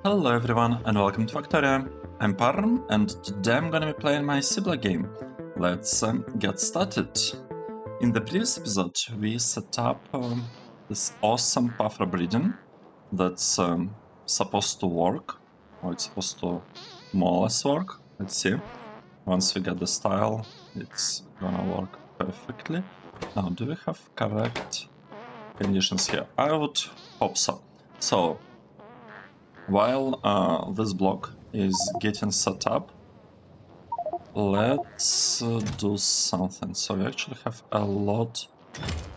Hello everyone and welcome to Factorio. I'm Parm and today I'm gonna be playing my Seablock game. Let's get started. In the previous episode we set up this awesome buffer breeding that's supposed to work, or it's supposed to more or less work. Let's see. Once we get the style, it's gonna work perfectly. Now, do we have correct conditions here? I would hope so. So, while this block is getting set up, let's do something. So we actually have a lot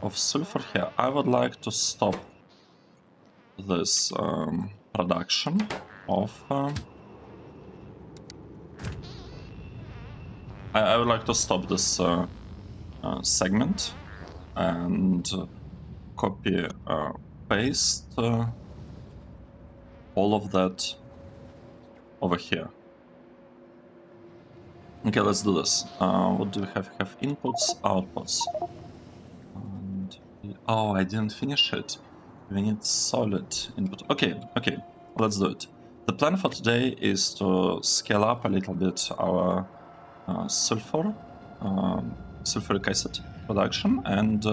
of sulfur here. I would like to stop this production of... I would like to stop this segment and copy, paste all of that over here. Okay, let's do this. What do we have? We have inputs, outputs. And oh, I didn't finish it. We need solid input. Okay, let's do it. The plan for today is to scale up a little bit our sulfuric acid production and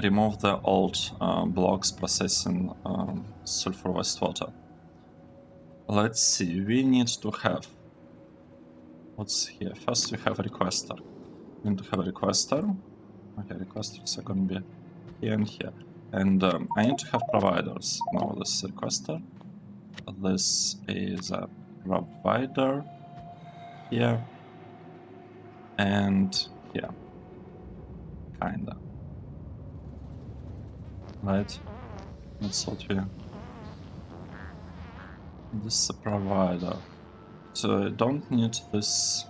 remove the old blocks processing sulfur wastewater. Let's see, we need to have... What's here? First we have a requester. We need to have a requester. Okay, requesters are going to be here and here. And I need to have providers. Now this is a requester. This is a provider here. And here. Kinda. Right? That's what we... This is a provider. So I don't need this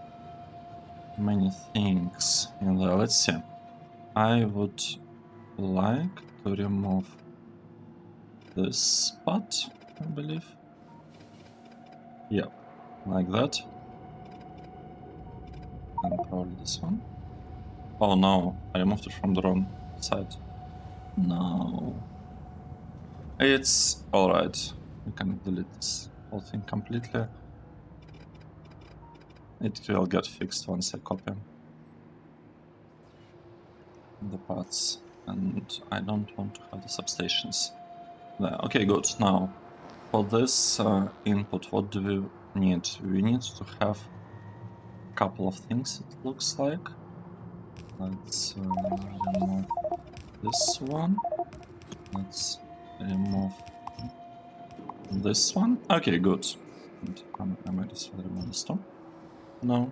many things in there. Let's see. I would like to remove this spot, I believe. Yeah, like that. And probably this one. Oh no, I removed it from the wrong side. No. It's alright. We can delete this whole thing completely. It will get fixed once I copy the parts. And I don't want to have the substations there. Okay, good. Now, for this input, what do we need? We need to have a couple of things, it looks like. Let's remove this one. Let's remove this one. Okay, good. And I might as well remove this too. No.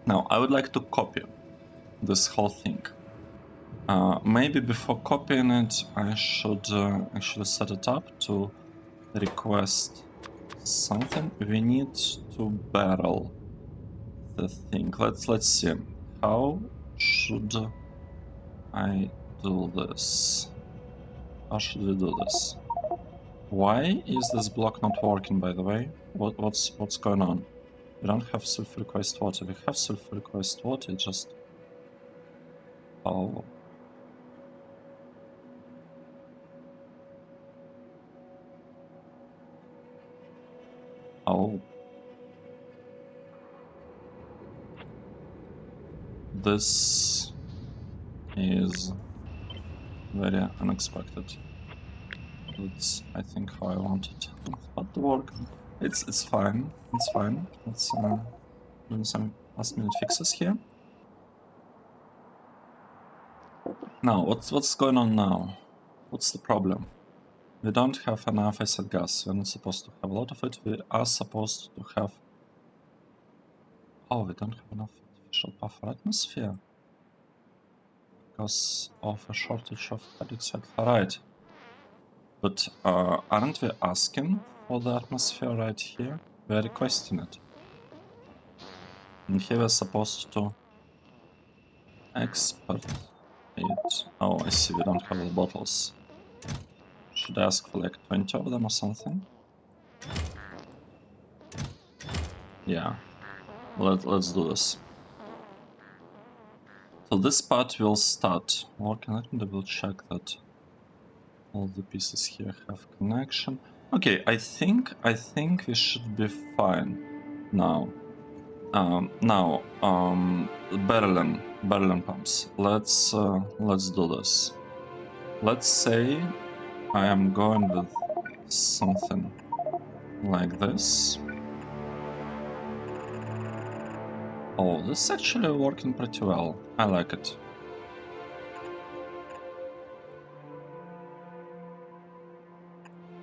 Now, I would like to copy this whole thing. Maybe before copying it, I should actually set it up to request something. We need to barrel the thing. Let's see. How should I do this? How should we do this? Why is this block not working, by the way? What's going on? We don't have sulfuric wastewater. We have sulfuric wastewater, it just... Oh. Oh. This is very unexpected. That's, I think, how I want it to work. It's fine. It's fine. Let's do some last minute fixes here. Now, what's going on now? What's the problem? We don't have enough acid gas. We're not supposed to have a lot of it. We are supposed to have... Oh, we don't have enough artificial buffer atmosphere because of a shortage of hydroxide chloride. But aren't we asking for the atmosphere right here? We are requesting it. And here we're supposed to export it. Oh, I see, we don't have the bottles. Should I ask for like 20 of them or something? Yeah, let's do this. So this part will start working. Let me double check that all the pieces here have connection. Okay, I think we should be fine now. Berlin pumps. Let's do this. Let's say I am going with something like this. Oh, this is actually working pretty well. I like it.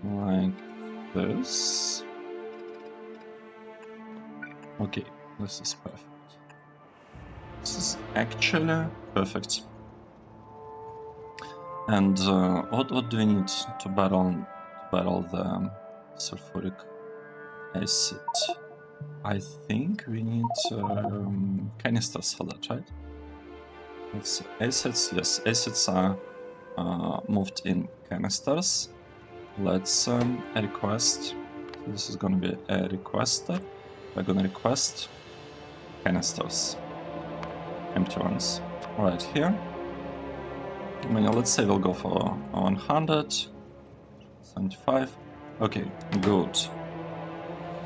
Like this. Okay, this is perfect. This is actually perfect. And what do we need to battle the sulfuric acid? I think we need canisters for that, right? Let's see. Acids, yes, acids are moved in canisters. Let's request. This is gonna be a requester. We're gonna request canisters, empty ones, right here. I mean, let's say we'll go for 175. Okay, good.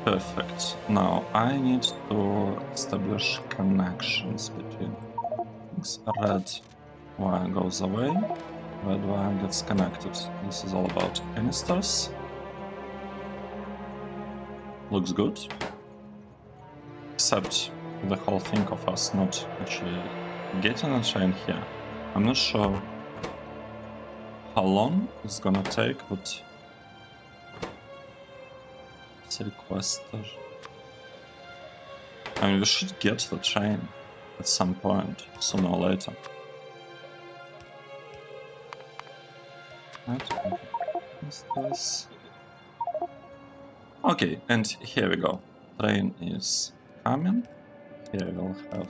Perfect. Now I need to establish connections between things. Red wire goes away, red wire gets connected. This is all about canisters. Looks good. Except the whole thing of us not actually getting a train here. I'm not sure how long it's gonna take, but it's a requester. I mean, we should get the train at some point, sooner or later. Right? Is this? Okay, and here we go. Train is coming. Here we'll have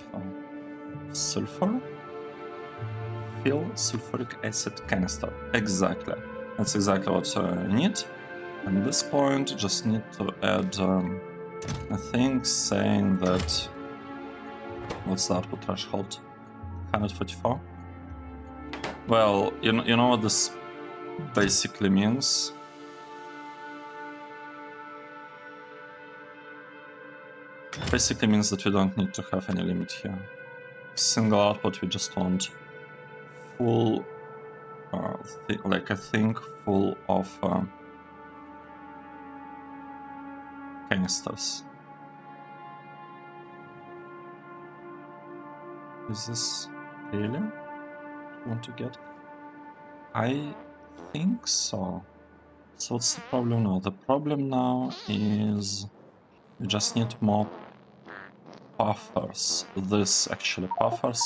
sulfur. Fill sulfuric acid canister. Exactly. That's exactly what we need. At this point, just need to add a thing saying that. What's the output threshold? 144. Well, you know what this basically means. Basically means that we don't need to have any limit here. Single output, we just want full, like a thing full of canisters. Is this really what you want to get? I think so. So what's the problem now? The problem now is we just need more buffers. This actually buffers.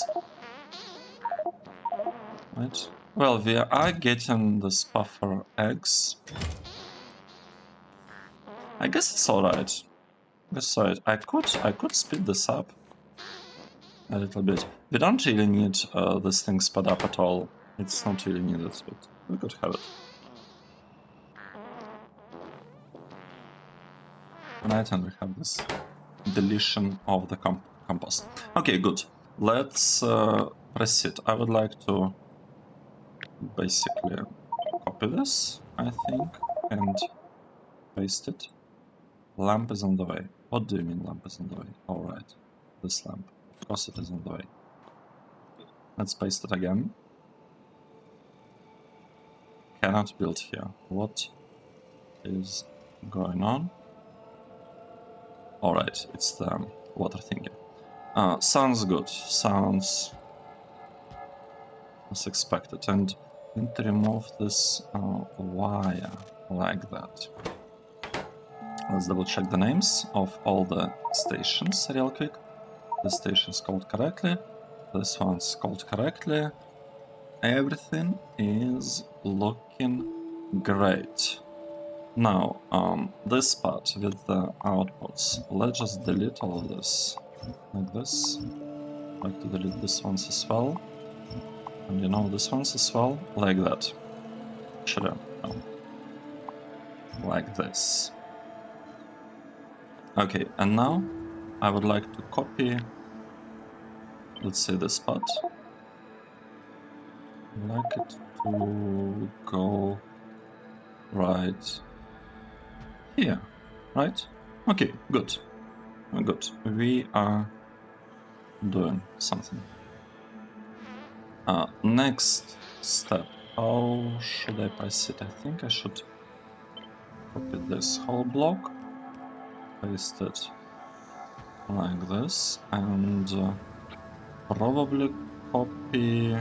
Right? Well, we are getting this buffer eggs. I guess it's alright. That's right. I could speed this up a little bit. We don't really need this thing sped up at all. It's not really needed, but we could have it. Right, and we have this deletion of the compost. Okay, good. Let's proceed. I would like to basically copy this, I think, and paste it. Lamp is on the way. What do you mean lamp is on the way? Alright, this lamp. Of course it is on the way. Let's paste it again. Cannot build here. What is going on? Alright, it's the water thingy. Sounds good. Sounds as expected. And I need to remove this wire like that. Let's double check the names of all the stations real quick. This station's called correctly. This one's called correctly. Everything is looking great. Now, this part with the outputs, let's just delete all of this, like this. I'd like to delete this ones as well. And you know this ones as well, like that. Actually, no. Like this. Okay, and now I would like to copy, let's say this part. I'd like it to go right here, right? Okay, good. Good. We are doing something. Next step. How should I paste it? I think I should copy this whole block, paste it like this, and probably copy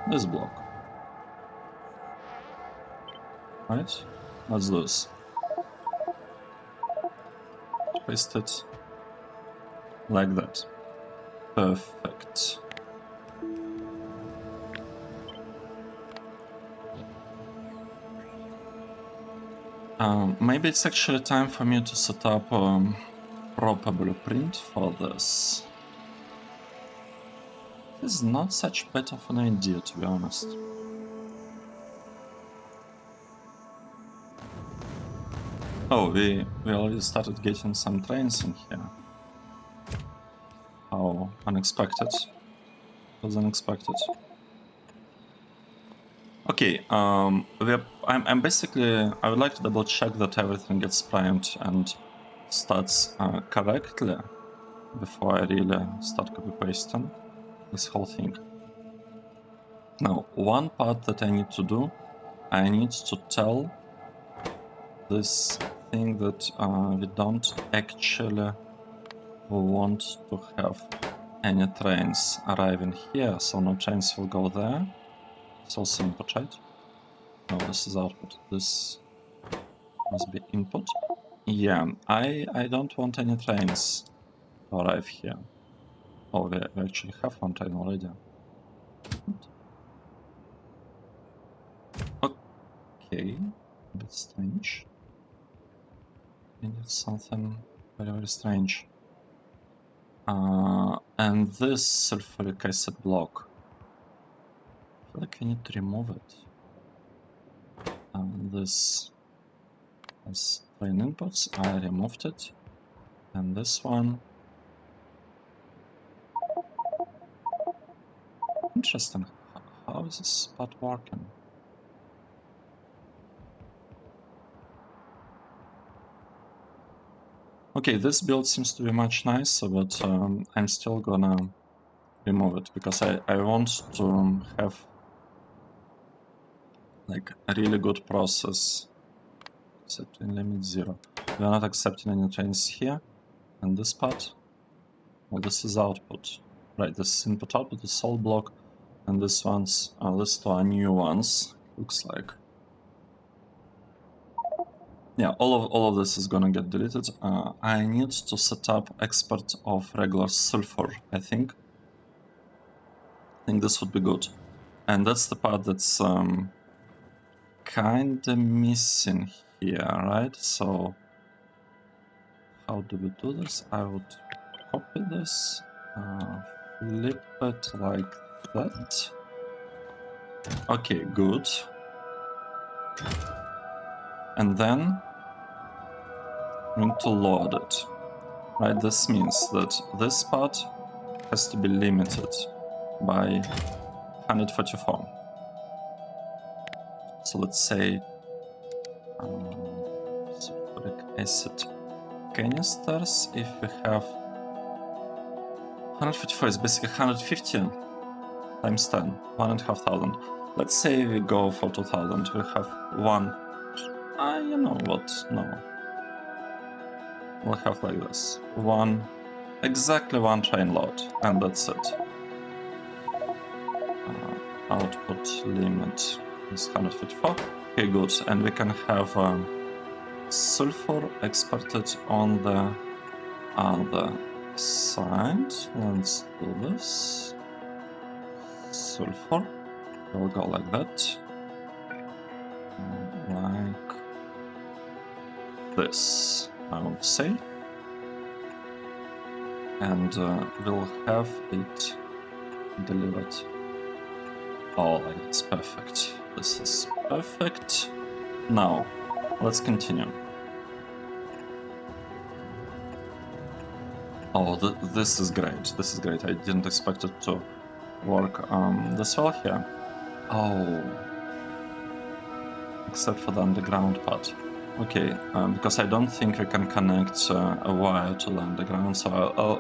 this block. Right? Let's do this. Paste it like that. Perfect. Maybe it's actually time for me to set up proper blueprint for this. This is not such bad of an idea, to be honest. Oh, we already started getting some trains in here. How unexpected. It was unexpected. Okay, I'm basically, I would like to double check that everything gets primed and starts correctly before I really start copy pasting this whole thing. Now, one part that I need to do, I need to tell this thing that we don't actually want to have any trains arriving here, so no trains will go there. It's also input, right? No, this is output. This must be input. Yeah, I don't want any trains to arrive here. Oh, we actually have one train already. Okay, a bit strange. I need something very, very strange. And this sulfuric acid block, I feel like I need to remove it. And this has train inputs, I removed it. And this one, interesting. How is this part working? Okay, this build seems to be much nicer, but I'm still gonna remove it because I want to have like a really good process. Accepting limit 0. We are not accepting any trains here. And this part, well, this is output. Right, this is input output, this whole block, and this one's these two are new ones, looks like. Yeah, all of this is gonna get deleted. I need to set up export of regular sulfur, I think. I think this would be good. And that's the part that's kinda missing here, right? So how do we do this? I would copy this, flip it like that. Okay, good. And then we need to load it. Right, this means that this part has to be limited by 144. So let's say sulfuric acid canisters, if we have 144 is basically 150 times 10, 1,500. Let's say we go for 2,000, we have one, you know what, no. We'll have like this, exactly one train load, and that's it. Output limit is 154. Okay, good. And we can have sulfur exported on the other side. Let's do this. Sulfur will go like that. Like this, I would say. And we'll have it delivered. Oh, it's perfect. This is perfect. Now, let's continue. Oh, this is great. This is great. I didn't expect it to work this well here. Oh. except for the underground part. Okay, because I don't think we can connect a wire to the underground, so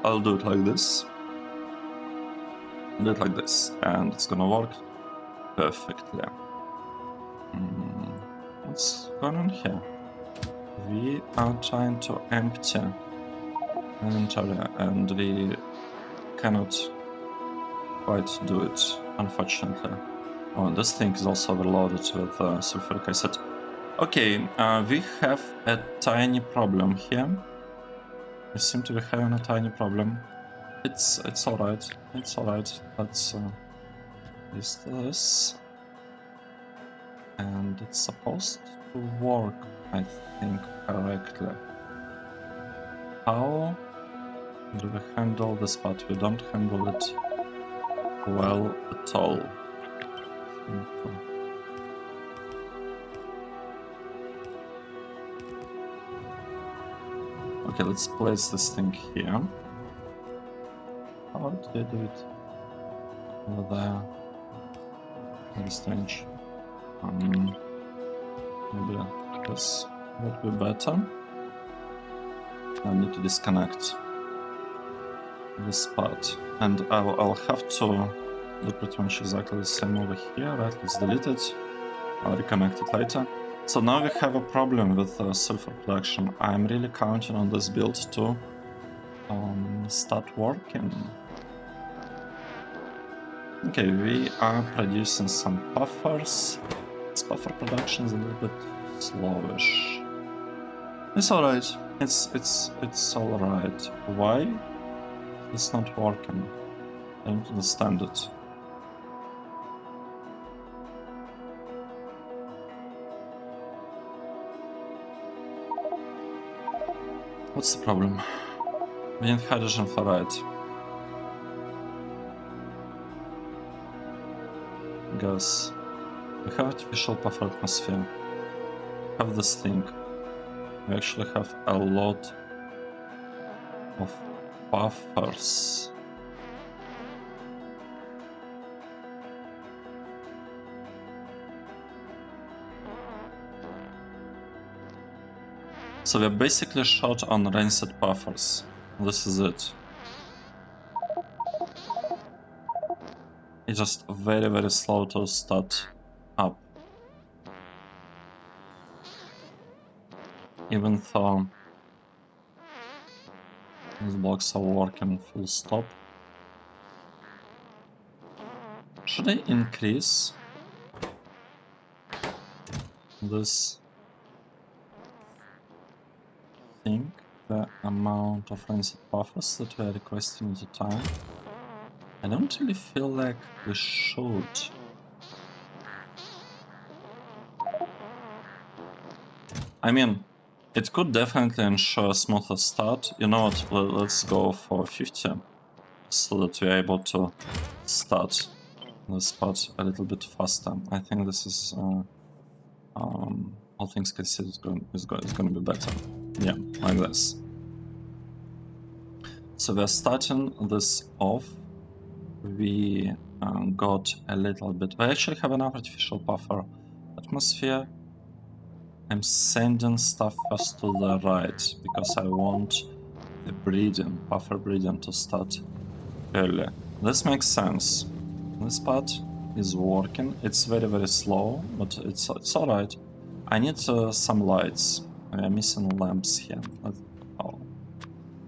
I'll do it like this. Do it like this, and it's gonna work perfectly. What's going on here? We are trying to empty inventory, and we cannot quite do it, unfortunately. Oh, and this thing is also overloaded with sulfuric acid. Okay, we have a tiny problem here. We seem to be having a tiny problem. It's alright. It's alright. Let's use this. And it's supposed to work, I think, correctly. How do we handle this part? We don't handle it well at all. Okay, let's place this thing here. How did I do it? Over there. Very strange. Maybe this would be better. I need to disconnect this part, and I'll have to do pretty much exactly the same over here. Right, let's delete it. I'll reconnect it later. So now we have a problem with sulfur production. I'm really counting on this build to start working. Okay, we are producing some buffers. This buffer production is a little bit slowish. It's alright. It's alright. Why it's not working? I don't understand it. What's the problem? We need hydrogen fluoride. Gas. We have artificial buffer atmosphere. We have this thing. We actually have a lot of buffers. So we're basically short on rancid buffers. This is it. It's just very, very slow to start up. Even though these blocks are working full stop. Should I increase this thing, the amount of rancid buffers that we are requesting at a time? I don't really feel like we should. I mean, it could definitely ensure a smoother start. You know what, let's go for 50, so that we're able to start this part a little bit faster. I think this is, all things considered, is going to be better. Yeah, like this. So we're starting this off. We got a little bit. We actually have enough artificial buffer atmosphere. I'm sending stuff first to the right because I want the breeding, buffer breeding, to start early. This makes sense. This part is working. It's very, very slow, but it's alright. I need some lights. We are missing lamps here.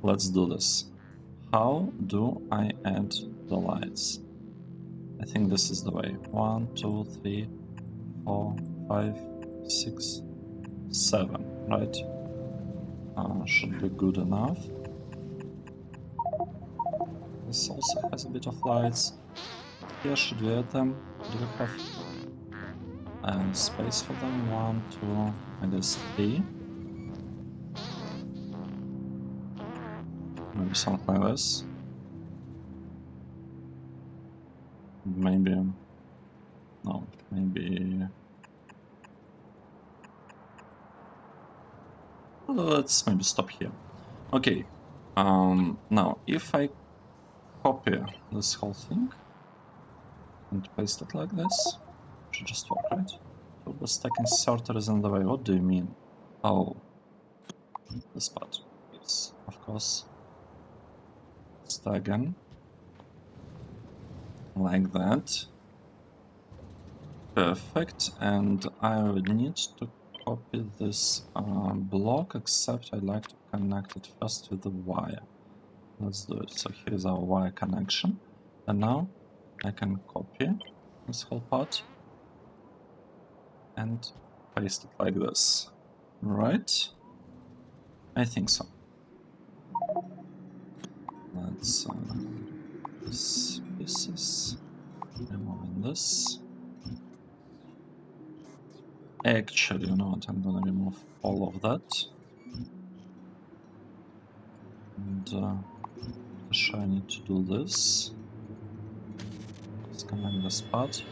Let's do this. How do I add the lights? I think this is the way. 1, 2, 3, 4, 5, 6, 7, right? Should be good enough. This also has a bit of lights. Here should we add them? Do we have space for them? 1, 2, I guess 3. Maybe something like this. Maybe... no, maybe... let's maybe stop here. Okay, now if I copy this whole thing and paste it like this, it should just work, right? But the stacking sorter is in the way. What do you mean? Oh, this part. Yes, of course. Stacking. Like that. Perfect. And I would need to copy this block, except I'd like to connect it first with the wire. Let's do it. So here's our wire connection. And now I can copy this whole part and paste it like this. Right? I think so. Let's these pieces. Removing this. Actually, you know what? I'm gonna remove all of that. And sure I need to do this. Disconnect this part.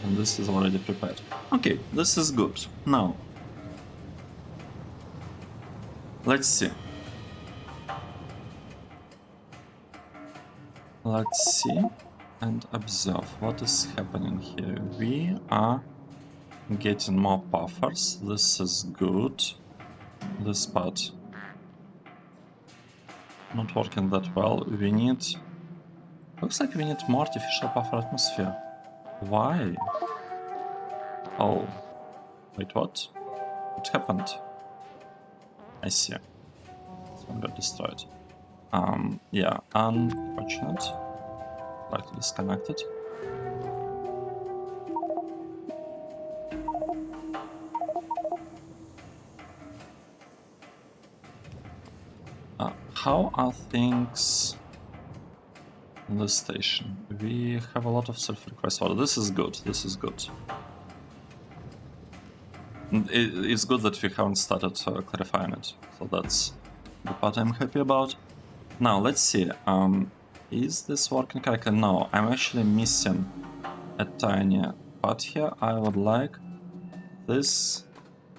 And this is already prepared. Okay, this is good. Now, let's see. Let's see and observe what is happening here. We are getting more buffers. This is good. This part not working that well. We need... Looks like we need more artificial buffer atmosphere. Why? Oh. Wait, what? What happened? I see. This one got destroyed. Yeah, unfortunate. I'd like to disconnect it. How are things in this station? We have a lot of sulfuric wastewater. This is good. This is good. It's good that we haven't started clarifying it. So that's the part I'm happy about. Now, let's see. Is this working correctly? No, I'm actually missing a tiny part here. I would like this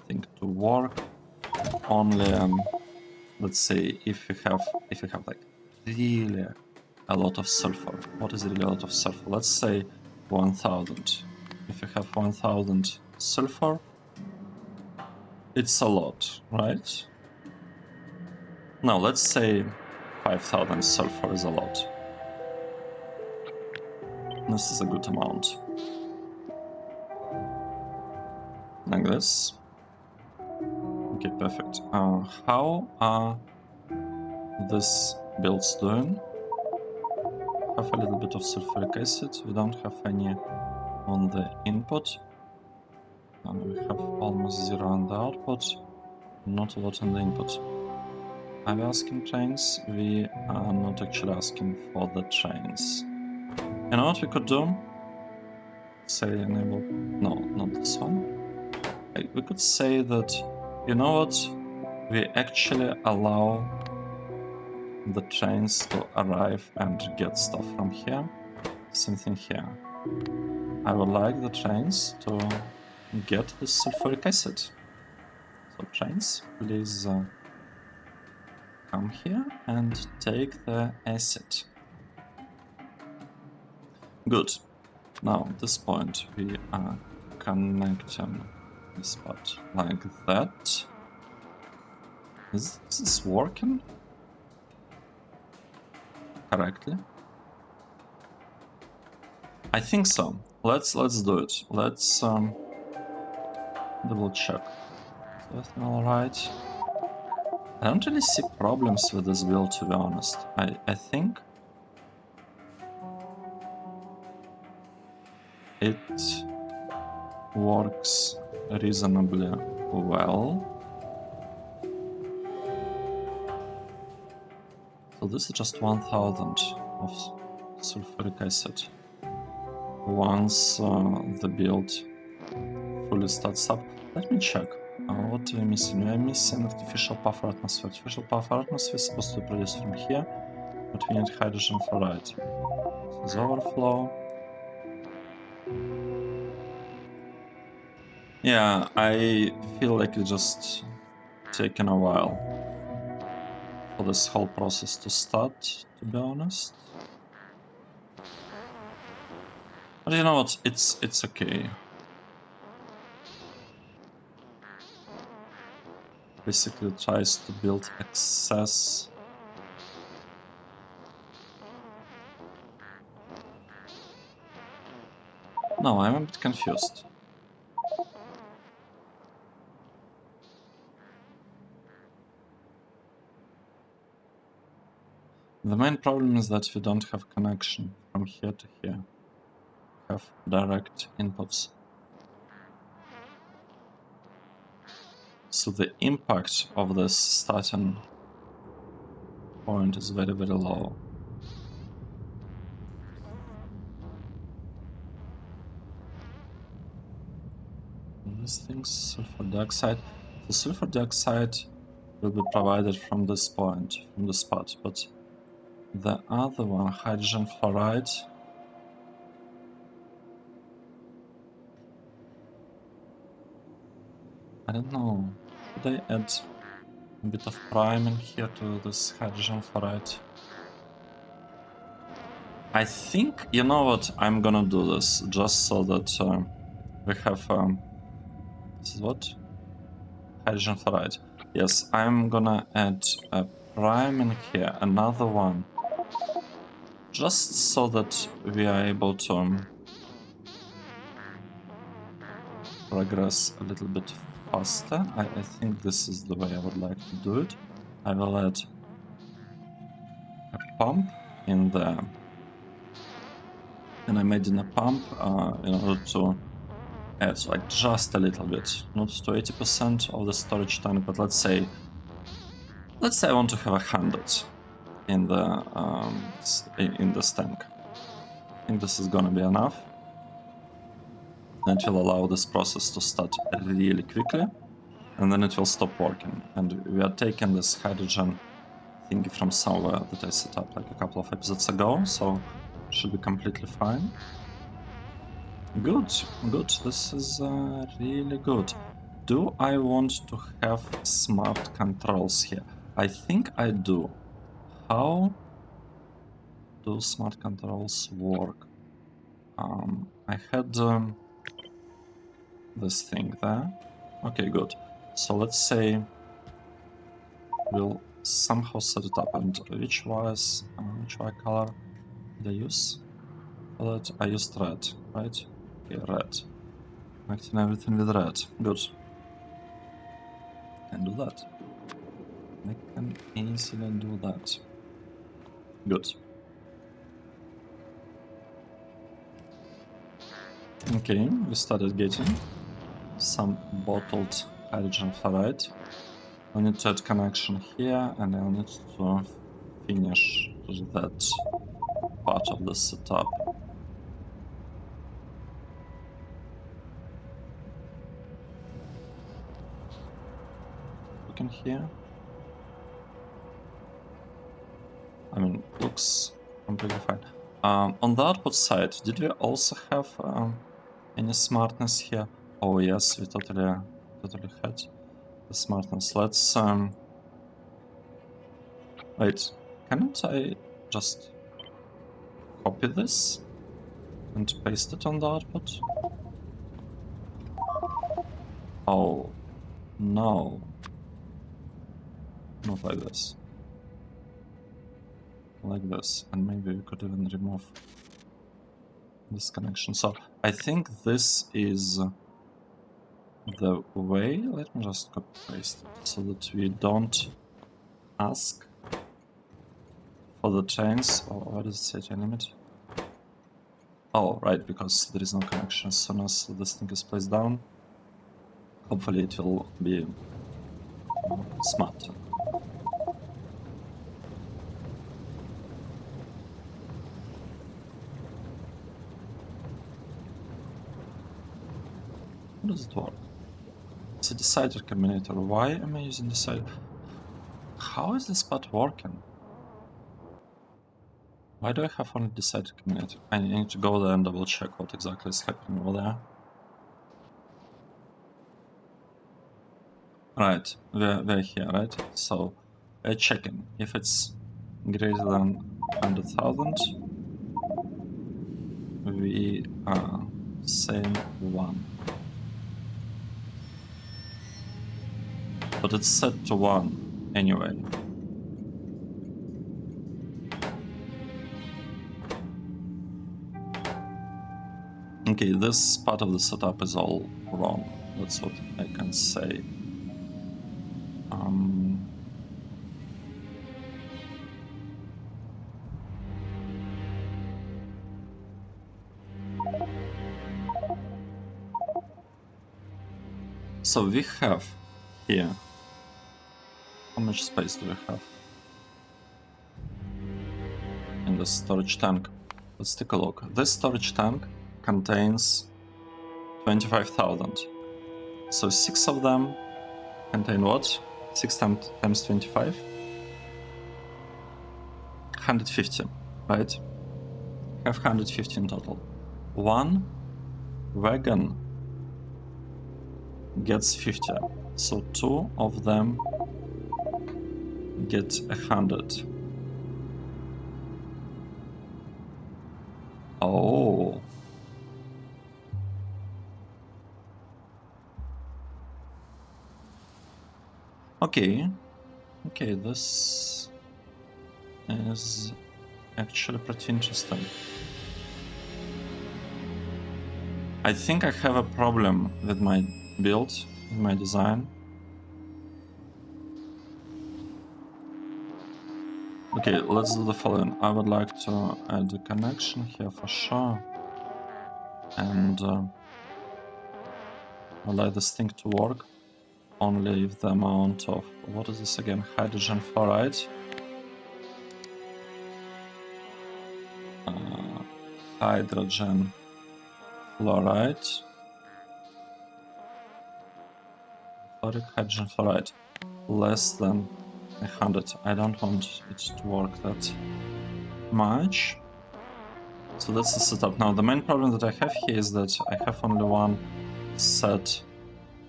thing to work only, let's say, if we have like really a lot of sulfur. What is really a lot of sulfur? Let's say 1000. If we have 1000 sulfur, it's a lot, right? No, let's say 5000 sulfur is a lot. This is a good amount. Like this. Okay, perfect. How are these builds doing? Have a little bit of sulfuric acid. We don't have any on the input. We have almost zero on the output. Not a lot on the input. Are we asking trains? We are not actually asking for the trains. You know what we could do? Say enable... No, not this one. We could say that, you know what? We actually allow the trains to arrive and get stuff from here. Same thing here. I would like the trains to get the sulfuric acid. So trains, please come here and take the acid. Good. Now, at this point, we are connecting this part like that. Is this working correctly? I think so. Let's do it. Let's double check. Is everything alright? I don't really see problems with this build, to be honest. I think it works reasonably well. So this is just 1000 of sulfuric acid. Once the build fully starts up, let me check. What are we missing? We are missing artificial buffer atmosphere. Artificial buffer atmosphere is supposed to be produced from here, but we need hydrogen fluoride. This is overflow. Yeah, I feel like it's just taken a while for this whole process to start, to be honest. But you know what? It's okay. basically tries to build excess. No, I'm a bit confused. The main problem is that we don't have connection from here to here. We have direct inputs. So the impact of this starting point is very, very low. These things, sulfur dioxide. The sulfur dioxide will be provided from this point, from the spot, but the other one, hydrogen fluoride, I don't know. Should I add a bit of priming here to this hydrogen fluoride? I think, you know what, I'm gonna do this just so that we have, this is what? Hydrogen fluoride. Yes, I'm gonna add a prime in here, another one, just so that we are able to progress a little bit faster. I think this is the way I would like to do it. I will add a pump in there. And I made in a pump in order to add like just a little bit, not to 80% of the storage tank, but let's say I want to have 100 in this tank. I think this is gonna be enough. And it will allow this process to start really quickly, and then it will stop working. And we are taking this hydrogen thingy from somewhere that I set up like a couple of episodes ago, so it should be completely fine. Good, good. This is really good. Do I want to have smart controls here? I think I do. How do smart controls work? I had this thing there. Okay, good. So let's say we'll somehow set it up. And which wires, which wire color did I use? For that I used red, right? Okay, red. Connecting everything with red. Good. Can do that. I can easily do that. Good. Okay, we started getting some bottled hydrogen fluoride. I need to add connection here, and I need to finish that part of the setup. Looking here. I mean, looks completely fine. On the output side, did we also have any smartness here? Oh yes, we totally had the smartness. Let's wait. Cannot I just copy this and paste it on the output? Oh no, not like this. Like this, and maybe we could even remove this connection. So I think this is the way. Let me just copy paste it so that we don't ask for the chains. Oh, what does it say, chain limit? Oh, right, because there is no connection. As soon as this thing is placed down, hopefully it will be smart. How does it work? It's a decider combinator. Why am I using decider? How is this part working? Why do I have only decider combinator? I need to go there and double check what exactly is happening over there. Right, we're here, right? So we're checking if it's greater than 100,000. We are saying 1. but it's set to 1 anyway. Okay, this part of the setup is all wrong. That's what I can say. So we have here, how much space do we have in the storage tank? Let's take a look. This storage tank contains 25,000. So 6 of them contain what? 6 times 25? 150, right? We have 150 in total. One wagon gets 50, so 2 of them get 100. Oh. Okay, this is actually pretty interesting. I think I have a problem with my build, with my design. Okay, let's do the following. I would like to add a connection here for sure. And I'd like this thing to work only if the amount of, what is this again, hydrogen fluoride. Hydrogen fluoride. Hydrogen fluoride less than 100. I don't want it to work that much. So that's the setup. Now the main problem that I have here is that I have only one set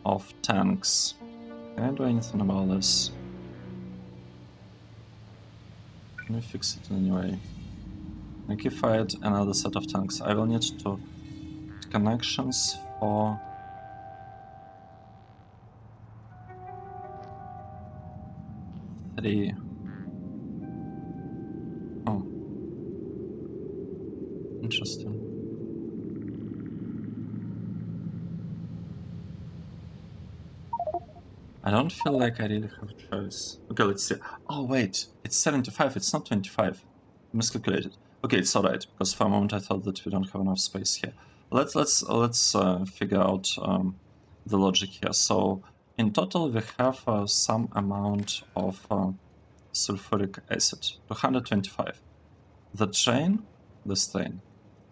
of tanks. Can I do anything about this? Can we fix it in any way? Like if I add another set of tanks, I will need to connections for three. Oh, interesting. I don't feel like I really have a choice. Okay, let's see. Oh wait, it's 75. It's not 25. Miscalculated. Okay, it's alright, because for a moment I thought that we don't have enough space here. Let's figure out the logic here. So in total we have some amount of sulfuric acid, 225. The train, this train,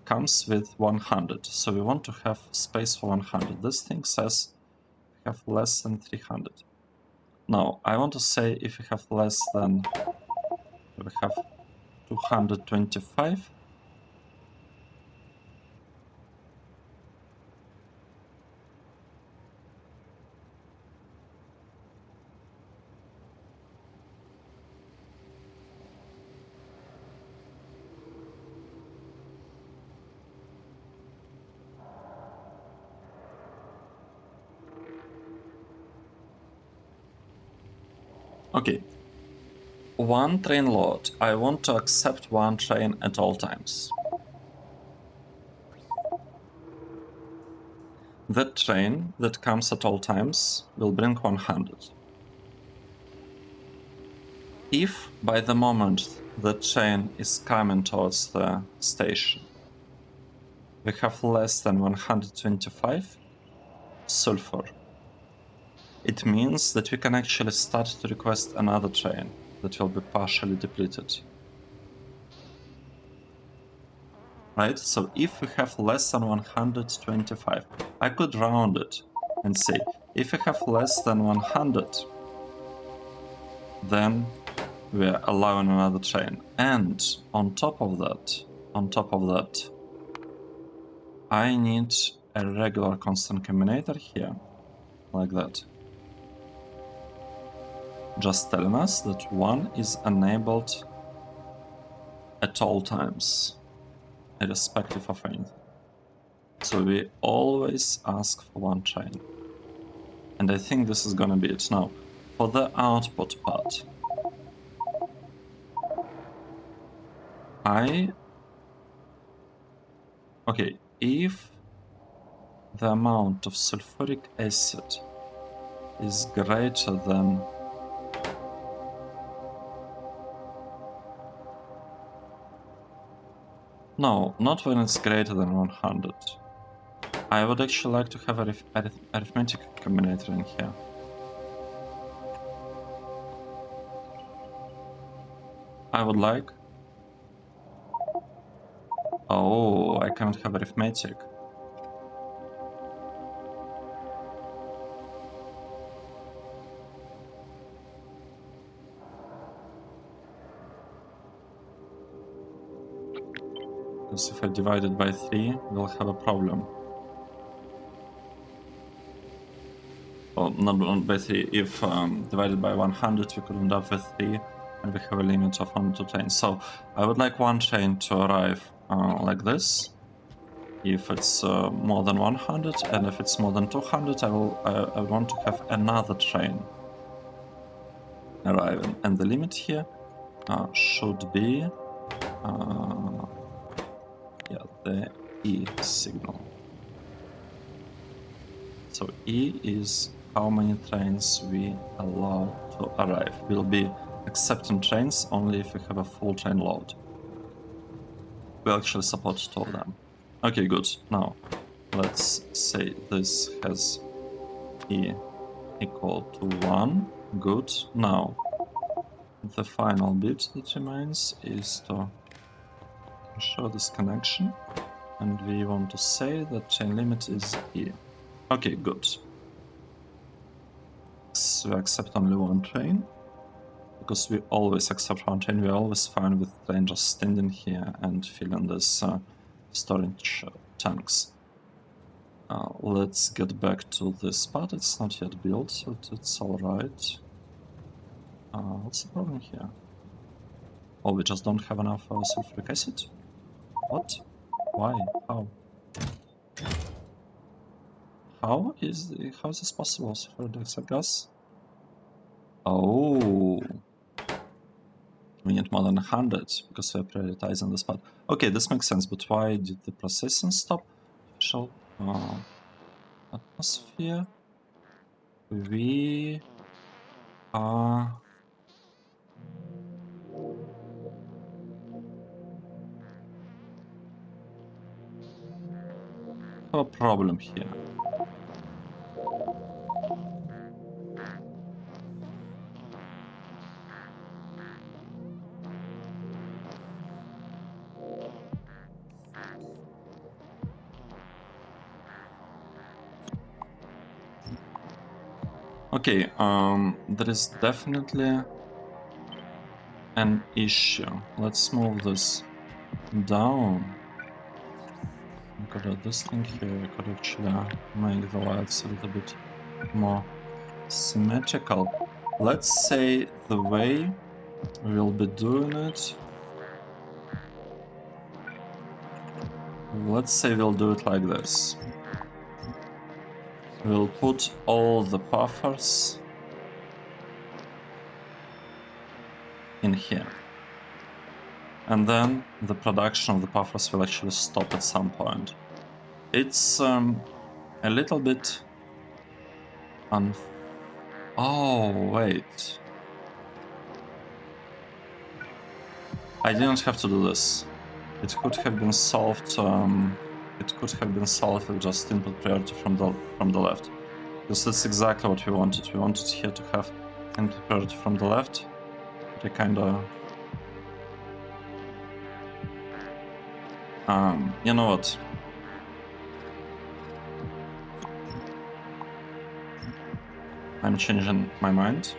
comes with 100. So we want to have space for 100. This thing says we have less than 300. Now I want to say if we have less than, we have 225. Okay, one train load. I want to accept one train at all times. That train that comes at all times will bring 100. If by the moment the train is coming towards the station, we have less than 125 sulfur, it means that we can actually start to request another train that will be partially depleted. Right? So if we have less than 125, I could round it and say, if we have less than 100, then we're allowing another train. And on top of that, I need a regular constant combinator here, like that. Just telling us that one is enabled at all times, irrespective of anything. So we always ask for one train. And I think this is gonna be it now. for the output part, okay, if the amount of sulfuric acid is greater than no, not when it's greater than 100. I would actually like to have a arithmetic combinator in here. I would like... Oh, I can't have arithmetic. Because if I divide it by 3, we'll have a problem. Well, not by 3. If divided by 100, we could end up with 3, and we have a limit of 1 to 10. So I would like one train to arrive like this. If it's more than 100, and if it's more than 200, I want to have another train arriving. And the limit here should be the E signal. So E is how many trains we allow to arrive. We'll be accepting trains only if we have a full train load. We actually support two of them. Okay, good. Now, let's say this has E equal to 1. Good. Now, the final bit that remains is to show this connection, and we want to say that chain limit is E. Okay, good. So we accept only one train, because we always accept one train. We're always fine with train just standing here and filling this storage tanks. Let's get back to this part. It's not yet built, so it's alright. What's the problem here? Oh, we just don't have enough sulfuric acid? What? Why? How? How is this possible for the gas? Oh, we need more than 100 because we're prioritizing this part. Okay, this makes sense, but why did the processing stop? Official atmosphere. We are have a problem here. Okay, there is definitely an issue. Let's move this down. We could add this thing here. We could actually make the lights a little bit more symmetrical. Let's say the way we'll be doing it. Let's say we'll do it like this. We'll put all the buffers in here. And then the production of the buffers will actually stop at some point. It's a little bit oh, wait. I didn't have to do this. It could have been solved. It could have been solved with just input priority from the left, because that's exactly what we wanted. We wanted here to have input priority from the left. They kinda. You know what? I'm changing my mind.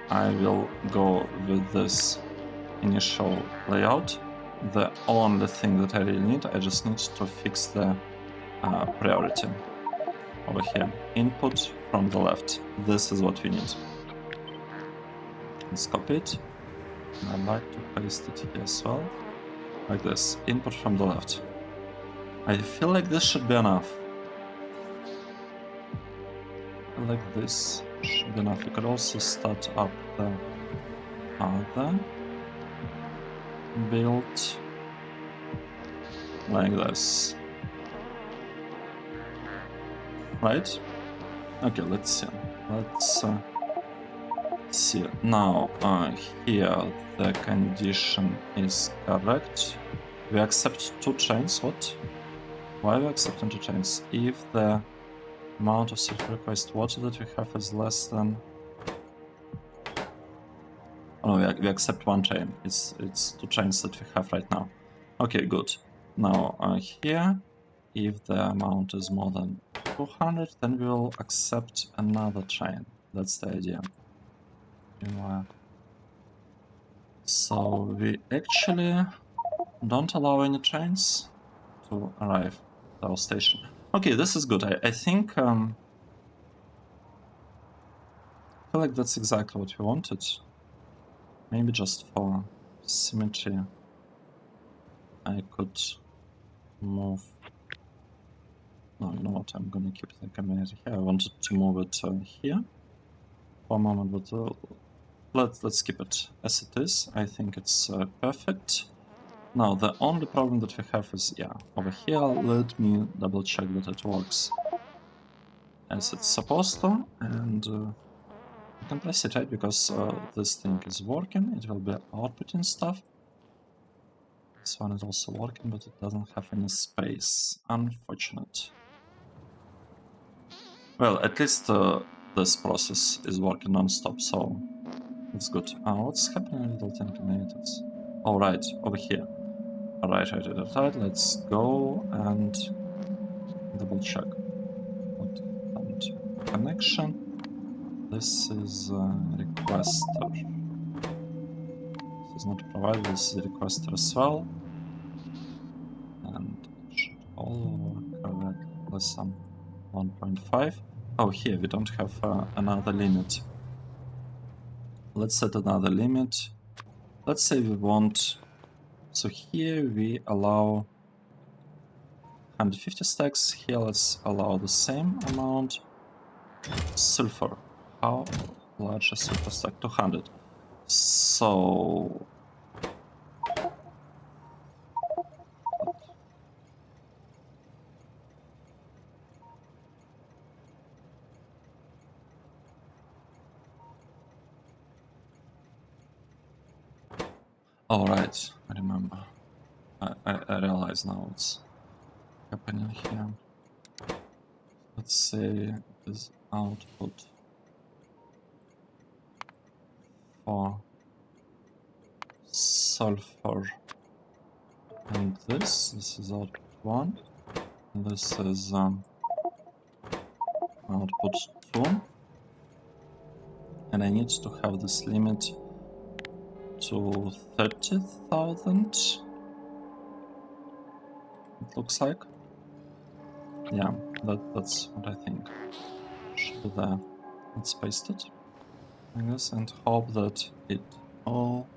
I will go with this initial layout. The only thing that I really need, I just need to fix the priority over here. Input from the left. This is what we need. Let's copy it. And I'd like to paste it here as well. Like this. Input from the left. I feel like this should be enough. Like this Should be enough. We could also start up the other build like this. Right? Okay, let's see. Let's see. Now, here the condition is correct. We accept 2 chains. What? Why are we accepting 2 chains? If the amount of sulfuric waste water that we have is less than... Oh no, we accept 1 chain. It's 2 chains that we have right now. Okay, good. Now, here, if the amount is more than 200, then we'll accept another chain. That's the idea. So we actually don't allow any trains to arrive at our station. Okay, this is good. I think I feel like that's exactly what we wanted. Maybe just for symmetry, I could move. No, you know what? I'm gonna keep the community here. I wanted to move it here for a moment, but let's keep it as it is. I think it's perfect. Now, the only problem that we have is, yeah, over here. Let me double check that it works as it's supposed to, and you can press it, right? Because this thing is working, it will be outputting stuff. This one is also working, but it doesn't have any space. Unfortunate. Well, at least this process is working non-stop, so it's good. What's happening with the combinators? Oh, right, over here. Right, let's go and double check what happened. Connection. This is requester. This is not provided, this is requester as well. And it should all work correctly. Plus some 1.5. Oh, here we don't have another limit. Let's set another limit. Let's say we want... So here we allow 150 stacks. Here let's allow the same amount. Sulfur. How large is sulfur stack? 200. So... Oh, right. I remember. I realize now what's happening here. Let's say this output for sulfur, and this is output 1, and this is output 2, and I need to have this limit to 30,000, it looks like. Yeah, that's what I think should be there. Let's paste it, I guess, and hope that it all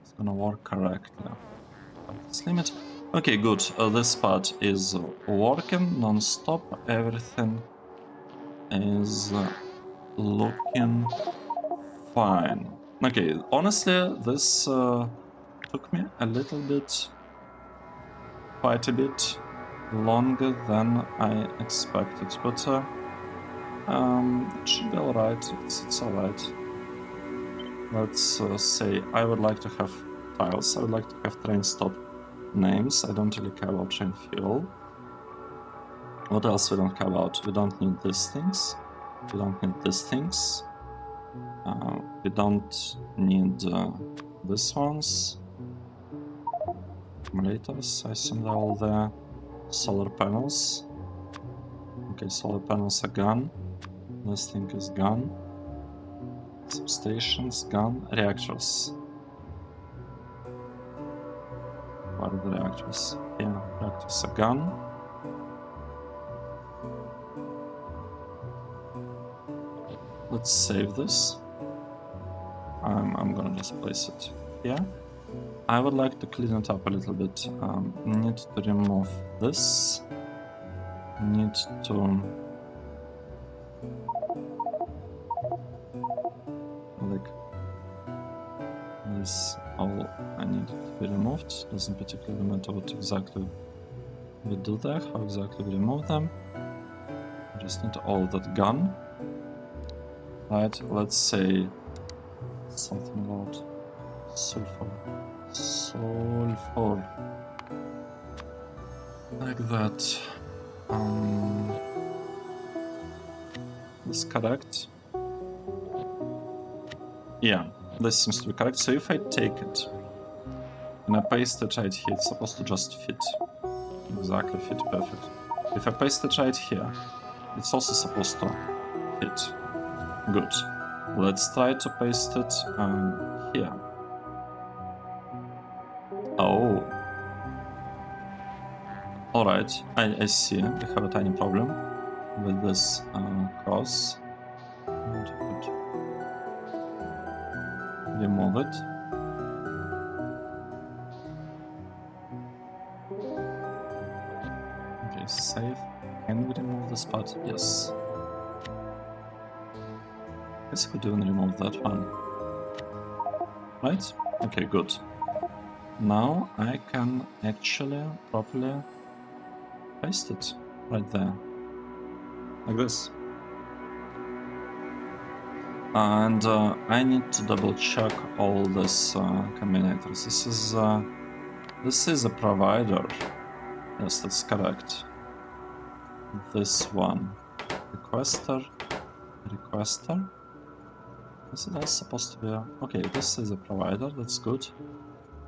is gonna work correctly. This limit. Okay, good. This part is working non-stop. Everything is looking fine. Okay, honestly, this took me a little bit, quite a bit longer than I expected, but it should be alright. It's alright. Let's say I would like to have tiles. I would like to have train stop names. I don't really care about train fuel. What else we don't care about? We don't need these things. We don't need these things. We don't need these ones. Accumulators, I assume they're all there. Solar panels. Okay, solar panels are gone. This thing is gone. Substations gone. Reactors. What are the reactors? Yeah, reactors are gone. Let's save this. I'm gonna just place it here. I would like to clean it up a little bit. Need to remove this. Need to Like this, all I need to be removed. Doesn't particularly matter what exactly we do there, how exactly we remove them. I just need all that gone. Right, let's say something about sulfur. Sulfur. Like that. This correct? Yeah, this seems to be correct. So if I take it and I paste it right here, it's supposed to just fit. Exactly fit, perfect. If I paste it right here, it's also supposed to fit. Good. Let's try to paste it here. Oh. Alright, I see. We have a tiny problem with this cross. And we could remove it. Okay, save. Can we remove this part? Yes. Guess we didn't remove that one. Right? Okay, good. Now I can actually properly paste it right there. Like this. And I need to double check all this combinators. This is a provider. Yes, that's correct. This one. Requester. Requester. This is all supposed to be okay, this is a provider, that's good.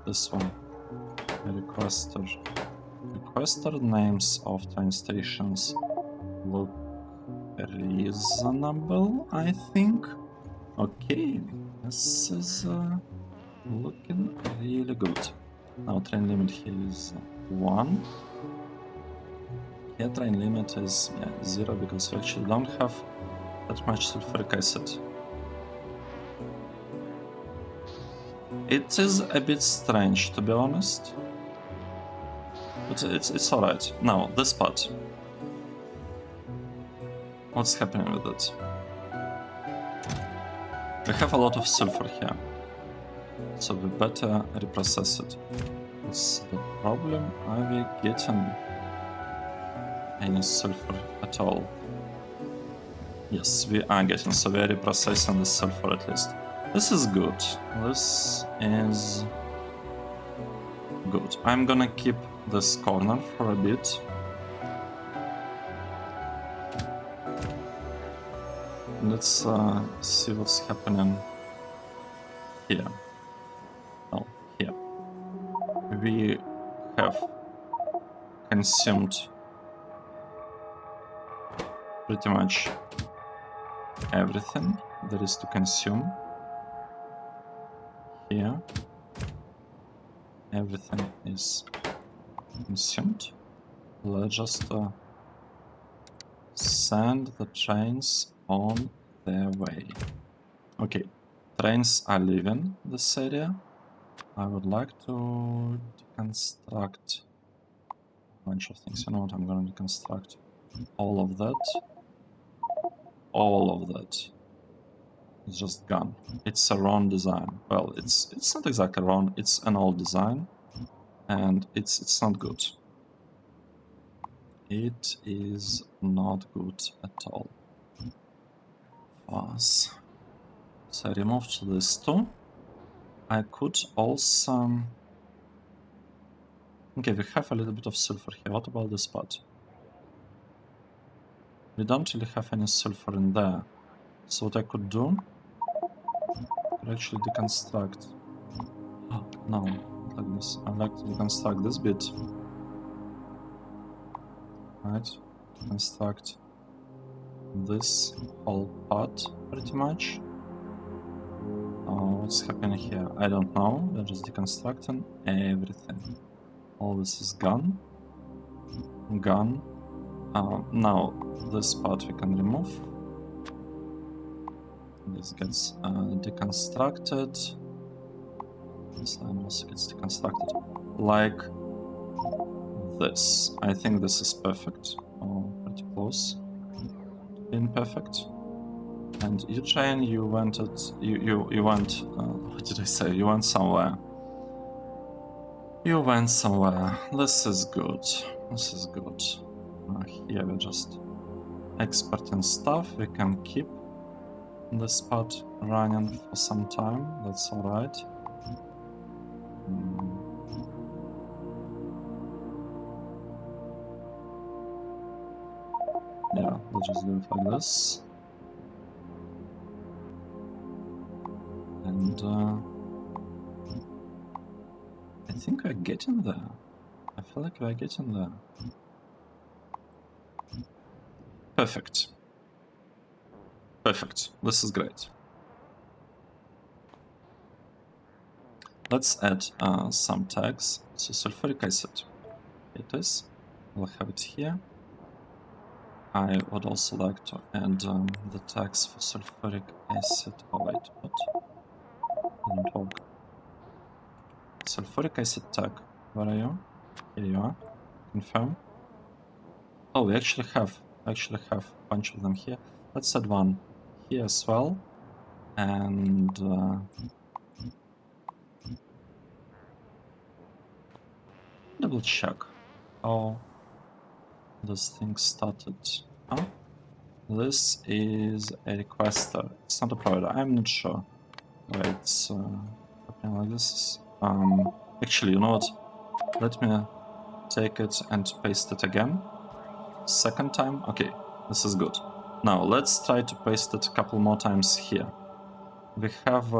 This one. A requester. Requester names of train stations look reasonable, I think. Okay, this is looking really good. Now train limit here is 1. Here train limit is 0 because we actually don't have that much sulfuric acid. It is a bit strange, to be honest, but it's alright. Now, this part. What's happening with it? We have a lot of sulfur here, so we better reprocess it. What's the problem? Are we getting any sulfur at all? Yes, we are getting, so we are reprocessing the sulfur at least. This is good. This is good. I'm gonna keep this corner for a bit. Let's see what's happening here. Oh, here. We have consumed pretty much everything there is to consume. Here, everything is consumed. Let's just send the trains on their way. Okay, trains are leaving this area. I would like to deconstruct a bunch of things. You know what? I'm going to deconstruct all of that. All of that. It's just gone. It's a wrong design. Well, it's not exactly wrong. It's an old design, and it's not good. It is not good at all. Was. So I removed this too. I could also. Okay, we have a little bit of sulfur here. What about this part? We don't really have any sulfur in there. So what I could do? Could actually deconstruct. Oh, no, not like this. I'd like to deconstruct this bit. Right, deconstruct this whole part pretty much. What's happening here? I don't know. We're just deconstructing everything. All this is gone. Gone. Now this part we can remove. This gets deconstructed. This line also gets deconstructed. Like this. I think this is perfect. Oh, pretty close. Being perfect. And you train, you went, what did I say? You went somewhere. You went somewhere. This is good. This is good. Here we're just expert in stuff. We can keep this part running for some time. That's alright. Yeah, we'll just do it like this. And I think we're getting there. I feel like we're getting there. Perfect. Perfect. This is great. Let's add some tags. So sulfuric acid. It is. We'll have it here. I would also like to add the tags for sulfuric acid. Oh wait, what? Didn't work. Sulfuric acid tag. Where are you? Here you are. Confirm. Oh, we actually have a bunch of them here. Let's add one here as well. And double check how this thing started. Huh? This is a requester. It's not a provider. I'm not sure why it's happening like this. Actually, you know what? Let me take it and paste it again. Second time. Okay, this is good. Now let's try to paste it a couple more times here. We have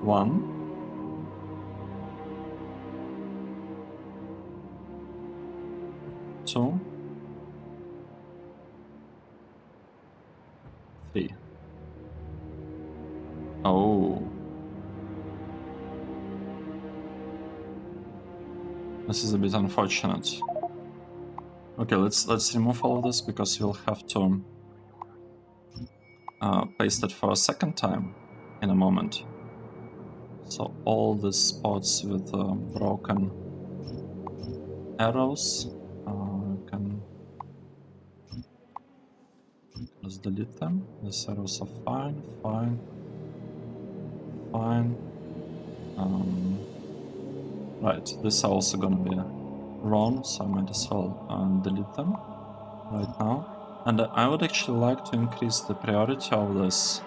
1, 2, 3. Oh. This is a bit unfortunate. Okay, let's remove all of this because we'll have to paste it for a second time in a moment. So all the spots with broken arrows, we can just delete them. These arrows are fine, fine, fine. Right, these are also gonna be wrong, so I might as well delete them right now. And I would actually like to increase the priority of this.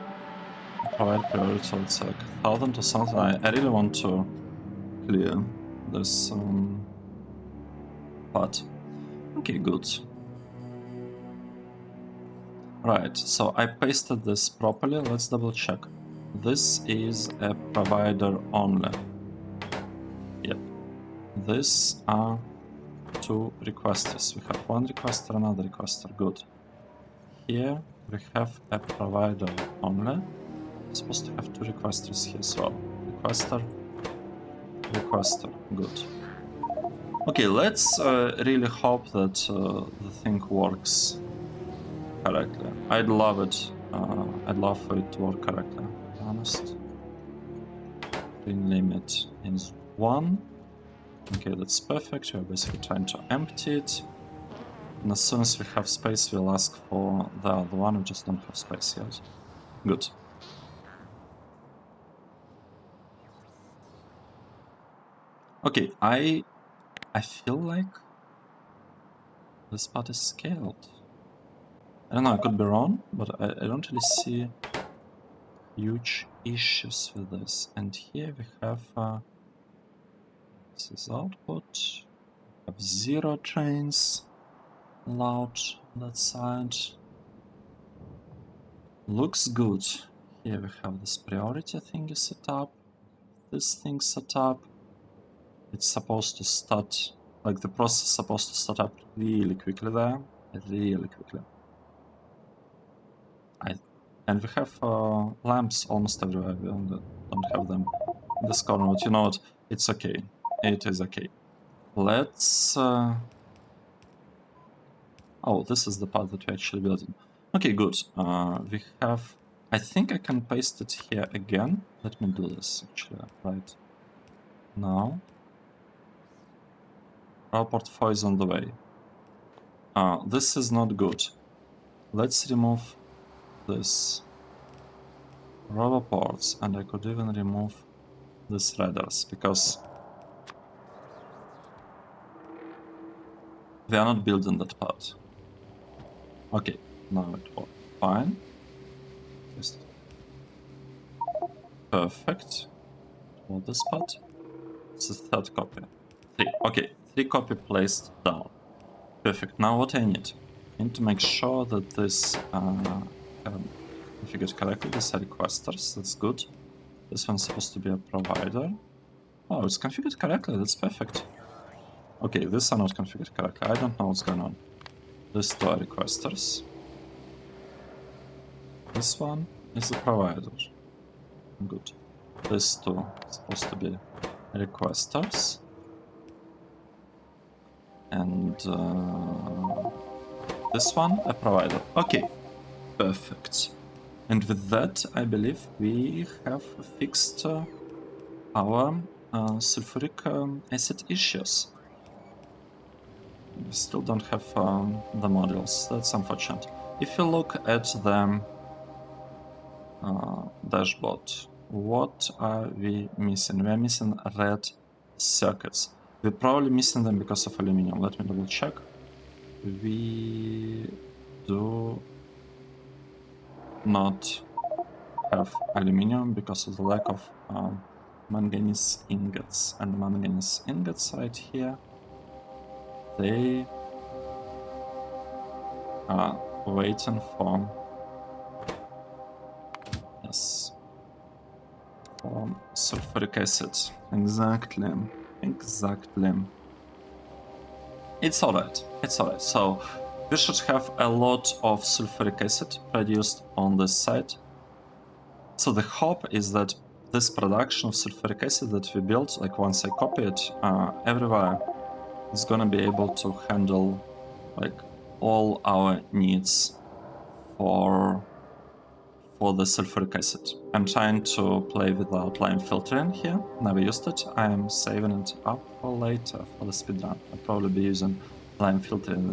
Provide priority, it's like 1000 or something. I really want to clear this part. Okay, good. Right, so I pasted this properly. Let's double check. This is a provider only. Yep. These are 2 requesters. We have 1 requester, another requester. Good. Here we have a provider only. We're supposed to have 2 requesters here as well. Requester, requester. Good. Okay, let's really hope that the thing works correctly. I'd love it. I'd love for it to work correctly, to be honest. Green limit is 1. Okay, that's perfect. We're basically trying to empty it. And as soon as we have space, we'll ask for the other one. We just don't have space yet. Good. Okay, I feel like this part is scaled. I don't know, I could be wrong, but I don't really see huge issues with this. And here we have this is output. We have 0 trains allowed on that side. Looks good. Here we have this priority thingy set up. This thing set up. It's supposed to start, like the process is supposed to start up really quickly there. Really quickly. And we have lamps almost everywhere. We don't have them in this corner, but you know what? It's okay. It is okay. Let's... Oh, this is the part that we're actually building. Okay, good. We have... I think I can paste it here again. Let me do this, actually, right now. Our portfolio is on the way. This is not good. Let's remove this rubber parts, and I could even remove these threaders, because we are not building that part. Okay, now it works fine. Just perfect for this part. It's the third copy. 3. Okay, 3 copy placed down. Perfect. Now what I need? I need to make sure that this configured correctly. These are requesters. That's good. This one's supposed to be a provider. Oh, it's configured correctly. That's perfect. Okay, these are not configured correctly. I don't know what's going on. These 2 are requesters. This one is the provider. Good. These 2 are supposed to be requesters. And this one, a provider. Okay, perfect. And with that, I believe we have fixed our sulfuric acid issues. We still don't have the modules. That's unfortunate. If you look at the dashboard, what are we missing? We are missing red circuits. We're probably missing them because of aluminum. Let me double check. We do not have aluminum because of the lack of manganese ingots. And manganese ingots right here, they are waiting for, yes, for sulfuric acid. Exactly. It's alright. So we should have a lot of sulfuric acid produced on this side. So the hope is that this production of sulfuric acid that we built, like once I copy it everywhere, is gonna be able to handle like all our needs for the sulfuric acid. I'm trying to play with the outline filtering here. Never used it. I'm saving it up for later for the speedrun. I'll probably be using line filtering in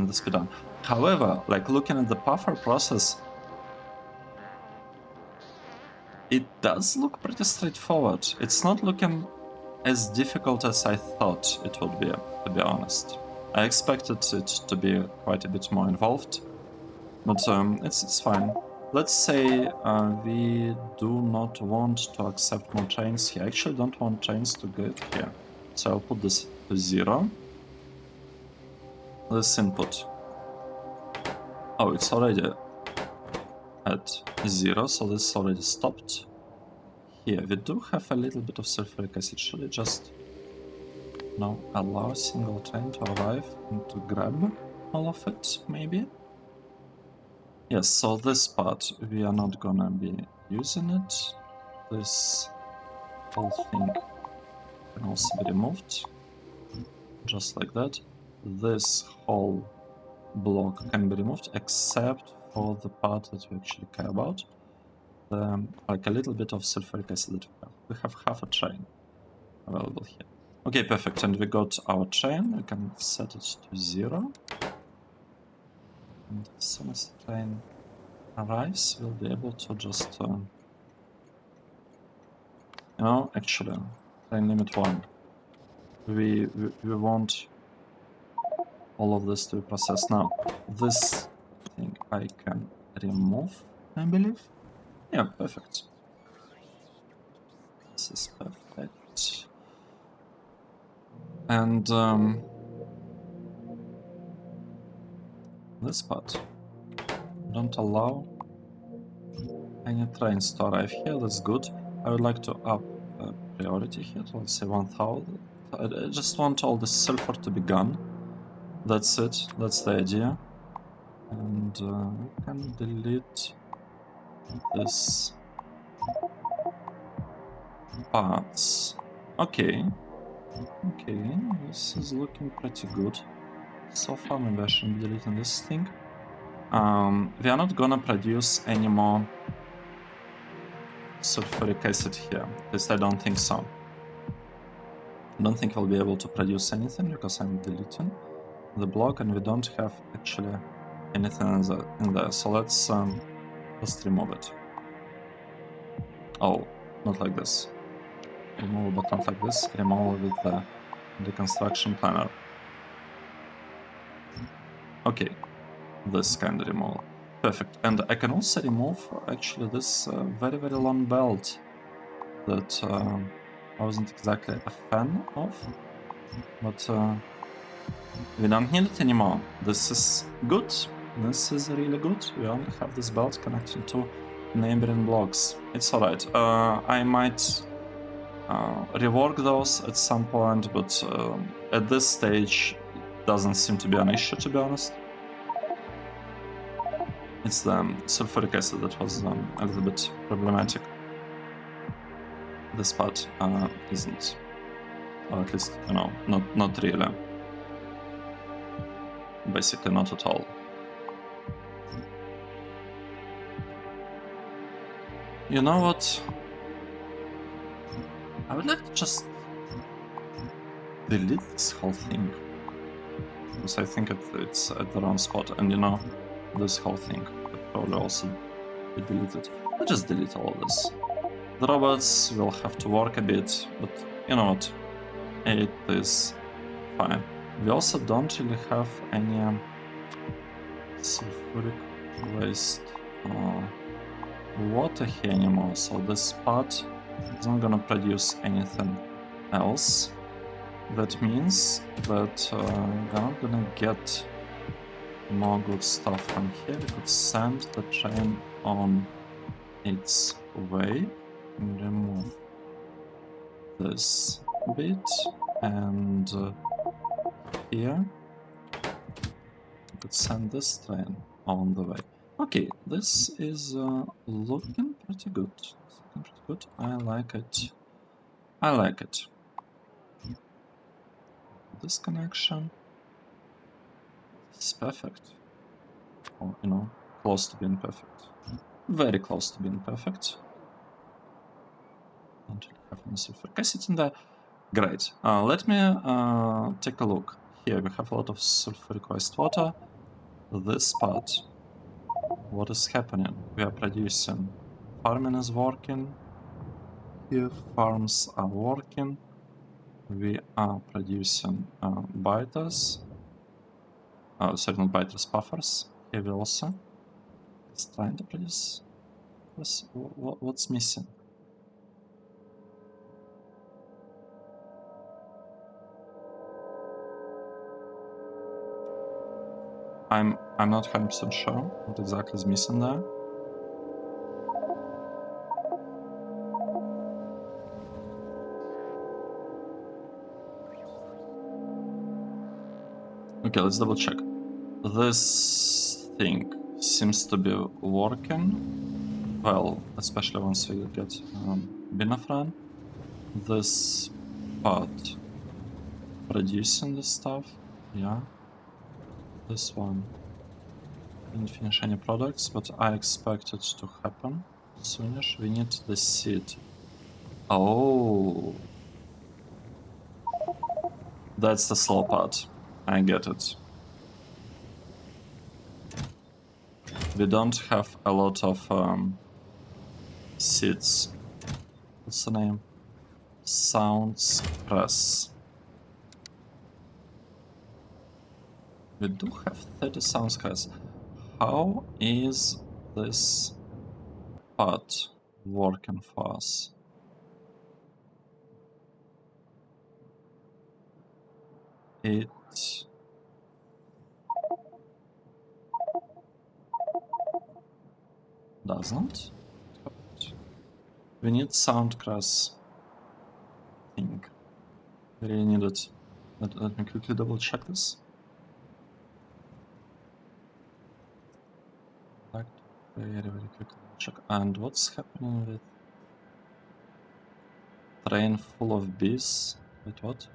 the speedrun. However, like looking at the buffer process, it does look pretty straightforward. It's not looking as difficult as I thought it would be, to be honest. I expected it to be quite a bit more involved, but it's fine. Let's say we do not want to accept more chains here. I actually don't want chains to get here. So I'll put this to 0. This input. Oh, it's already at 0, so this is already stopped. Here, we do have a little bit of sulfuric acid. Should I just now allow a single train to arrive and to grab all of it, maybe? Yes, so this part, we are not gonna be using it. This whole thing can also be removed, just like that. This whole block can be removed, except for the part that we actually care about. Like a little bit of sulfuric acid that we have. We have half a train available here. Okay, perfect, and we got our train. We can set it to 0. And as soon as the train arrives, we'll be able to just, actually, train limit 1. We want all of this to be processed now. This thing I can remove, I believe. Yeah, perfect. This is perfect. And this part. Don't allow any trains to arrive here. That's good. I would like to up priority here to, let's say, 1000. I just want all the sulfur to be gone. That's it. That's the idea. And we can delete this parts. Okay. Okay, this is looking pretty good. So far, maybe I shouldn't be deleting this thing. We are not gonna produce any more sulfuric acid here. At least I don't think so. I don't think we'll be able to produce anything because I'm deleting. the block, and we don't have actually anything in there. So let's just remove it. Oh, not like this. Remove, but not like this. Remove with the construction planner. Okay, this kind of removal. Perfect. And I can also remove actually this very, very long belt that I wasn't exactly a fan of, but we don't need it anymore. This is good. This is really good. We only have this belt connecting to neighboring blocks. It's alright. I might rework those at some point, but at this stage it doesn't seem to be an issue, to be honest. It's the sulfuric acid that was a little bit problematic. This part isn't, or at least, you know, not really. Basically not at all. You know what? I would like to just delete this whole thing, because I think it's at the wrong spot, and you know, this whole thing could probably also be deleted. I'll just delete all of this. The robots will have to work a bit, but you know what? It is fine. We also don't really have any sulfuric waste water here anymore, so this part isn't gonna produce anything else. That means that we're not gonna get more good stuff from here. We could send the train on its way and remove this bit, and here we could send this train on the way. Okay, this is looking pretty good. I like it. I like it. This connection is perfect. Or, you know, close to being perfect. Very close to being perfect. Don't really have any sulfuric acid in there. Great. Let me take a look. Here we have a lot of sulfuric wastewater. This part, what is happening? We are producing. Farming is working. Here farms are working. We are producing biters. Sorry, not biters, puffers. Here we also is trying to produce. What's missing? I'm not 100% sure what exactly is missing there. Okay, let's double check. This thing seems to be working well, especially once we get Binafran. This part producing the stuff, yeah. This one didn't finish any products, but I expect it to happen soonish. We need the seed. Oh, that's the slow part. I get it. We don't have a lot of seeds. What's the name? Sounds press. We do have 30 sounds press. How is this part working for us? It doesn't. We need sound cross thing. We really need it. Let me quickly double check this. Like very quickly check. And what's happening with train full of bees? Wait, what?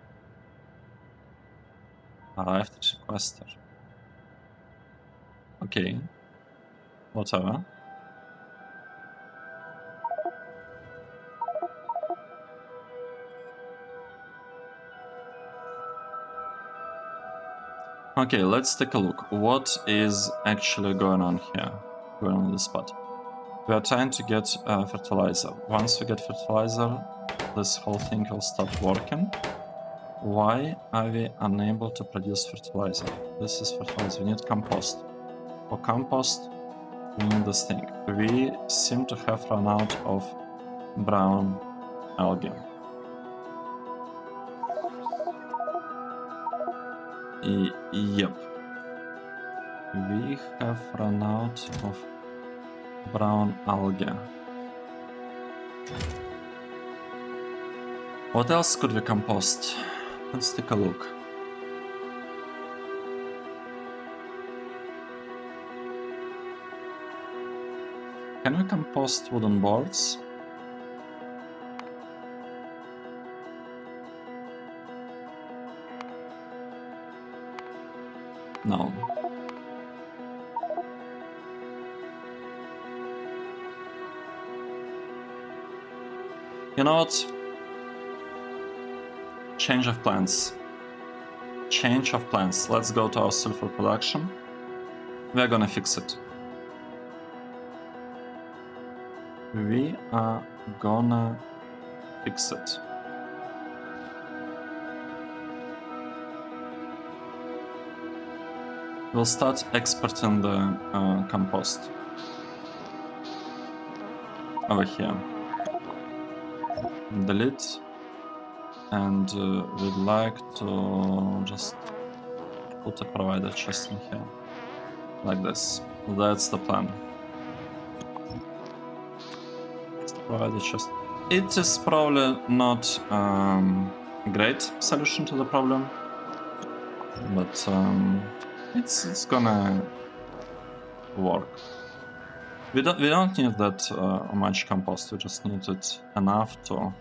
Arrived at sequester. Okay. Whatever. Okay, let's take a look. What is actually going on here? Going on this spot. We are trying to get fertilizer. Once we get fertilizer, this whole thing will start working. Why are we unable to produce fertilizer? This is fertilizer. We need compost. For compost, we need this thing. We seem to have run out of brown algae. Yep. We have run out of brown algae. What else could we compost? Let's take a look. Can we compost wooden boards? No. You know what? Change of plans. Change of plans. Let's go to our sulfur production. We're gonna fix it. We are gonna fix it. We'll start exporting the compost over here. Delete, and we'd like to just put a provider chest in here, like this. That's the plan. It's the provider chest. It is probably not a great solution to the problem, but it's gonna work. We don't need that much compost. We just need it enough to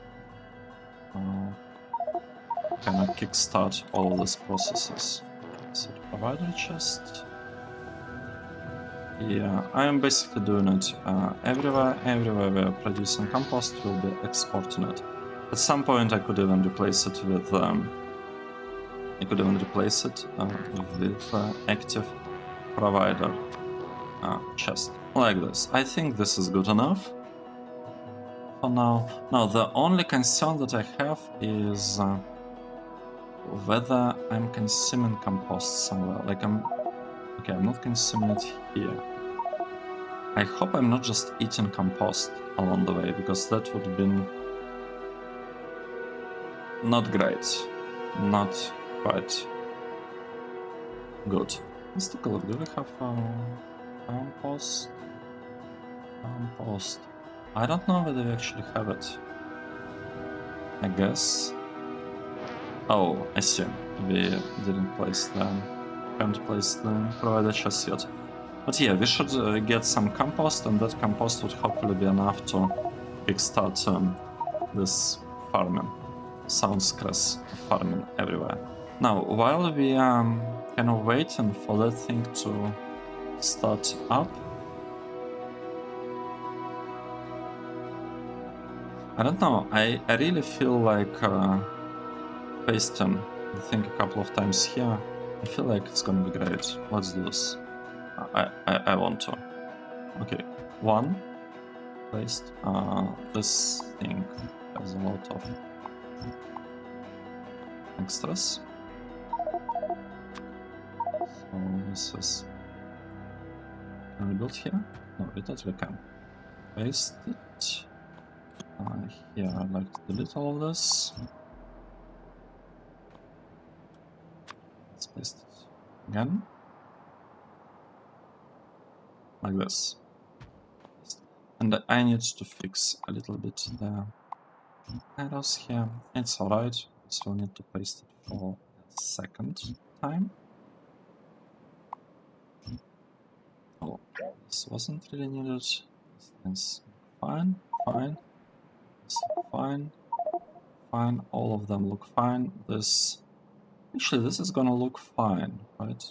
kind of kickstart all of these processes. So provider chest. Yeah, I am basically doing it everywhere. Everywhere we're producing compost, we'll be exporting it. At some point, I could even replace it with active provider chest, like this. I think this is good enough for now. Now, the only concern that I have is whether I'm consuming compost somewhere. Like I'm not consuming it here. I hope I'm not just eating compost along the way, because that would have been not great. Not quite good. Let's take a look. Do we have compost? Compost. I don't know whether we actually have it. I guess. Oh, I see. We didn't place them. Haven't placed the provider chest yet. But yeah, we should get some compost, and that compost would hopefully be enough to kickstart this farming. Sounds crass, farming everywhere. Now, while we are kind of waiting for that thing to start up, I don't know, I really feel like pasting the thing a couple of times here. I feel like it's gonna be great. Let's do this. I want to. Okay, one placed. This thing has a lot of extras. So this is. Can we build here? No, we totally can. Paste it. Here, I'd like to delete all of this. Let's paste it again. Like this. And I need to fix a little bit the arrows here. It's alright. So we'll need to paste it for a second time. Oh, this wasn't really needed. This is fine, fine. This look fine, fine. All of them look fine. This, actually, this is gonna look fine, right?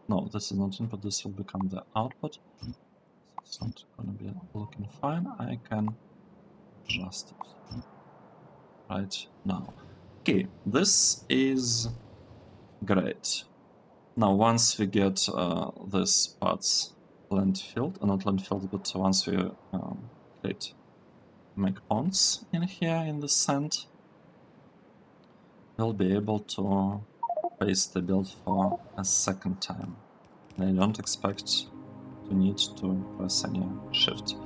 No, this is not input. This will become the output. It's not gonna be looking fine. I can adjust it right now. Okay, this is great. Now, once we get this parts landfilled, not landfilled, but once we make ponds in here in the sand, we'll be able to paste the build for a second time. I don't expect to need to press any shift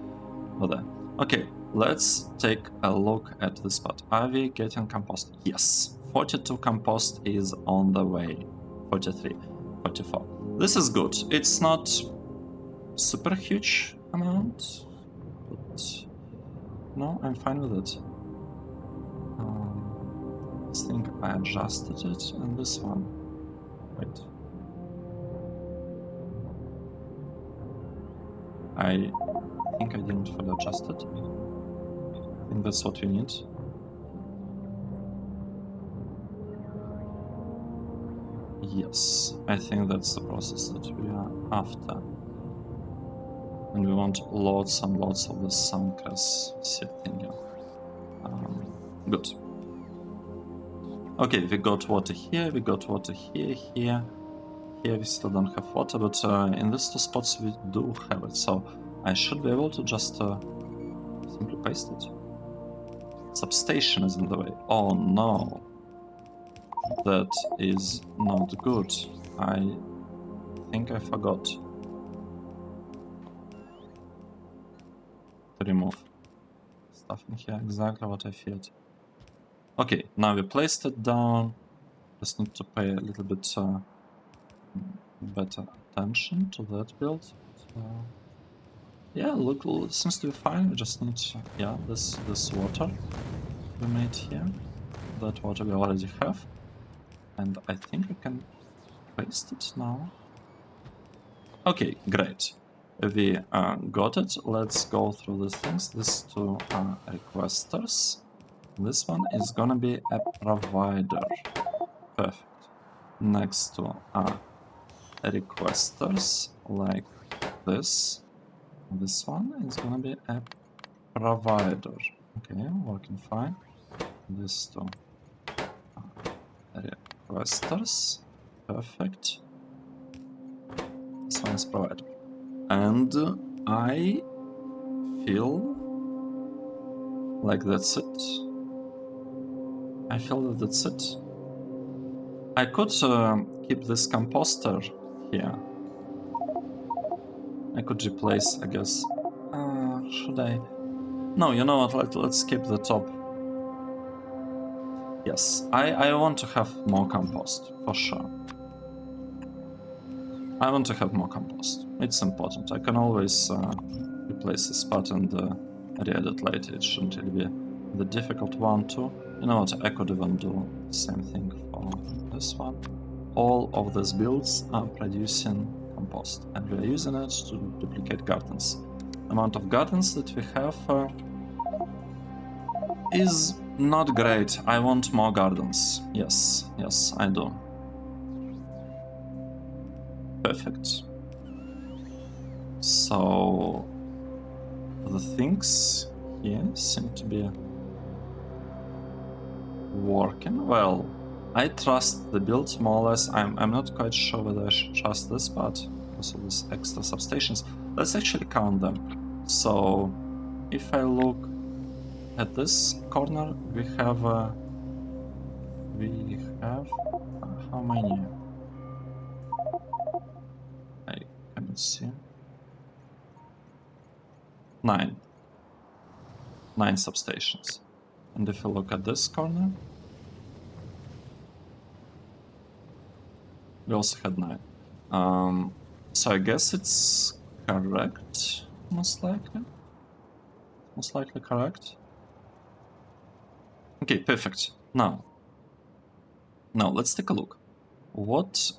for that. Okay, let's take a look at this part. Are we getting compost? Yes, 42 compost is on the way. 43, 44. This is good. It's not super huge amount, but no, I'm fine with it. I think I adjusted it in this one. Wait. I think I didn't fully adjust it. I think that's what you need. Yes, I think that's the process that we are after. And we want lots and lots of the suncress seed thingy. Good. Okay, we got water here, we got water here. Here we still don't have water, but in these two spots we do have it, so I should be able to just simply paste it. Substation is in the way. Oh no. That is not good. I think I forgot to remove stuff in here. Exactly what I feared. Okay, now we placed it down. Just need to pay a little bit better attention to that build. Yeah, look, seems to be fine. We just need, this water we made here. That water we already have. And I think we can paste it now. Okay, great. We got it. Let's go through these things. These two are requesters. This one is gonna be a provider. Perfect. Next two are requesters, like this. This one is gonna be a provider. Okay, working fine. These two are requesters. Perfect. This one is provider. And I feel like that's it. I feel that that's it. I could keep this composter here. I could replace, I guess. Should I? No, you know what? Let's keep the top. Yes, I want to have more compost, for sure. I want to have more compost. It's important. I can always replace this part and re-edit later. It shouldn't really be the difficult one too. You know what? I could even do the same thing for this one. All of these builds are producing compost, and we are using it to duplicate gardens. The amount of gardens that we have is not great. I want more gardens. Yes, I do. Perfect. So the things here seem to be working well. I trust the build more or less. I'm not quite sure whether I should trust this part because of these extra substations. Let's actually count them. So if I look at this corner, we have how many? I cannot see. 9 substations. And if you look at this corner, we also had 9. So I guess it's correct, most likely. Most likely correct. Okay, perfect. Now let's take a look. What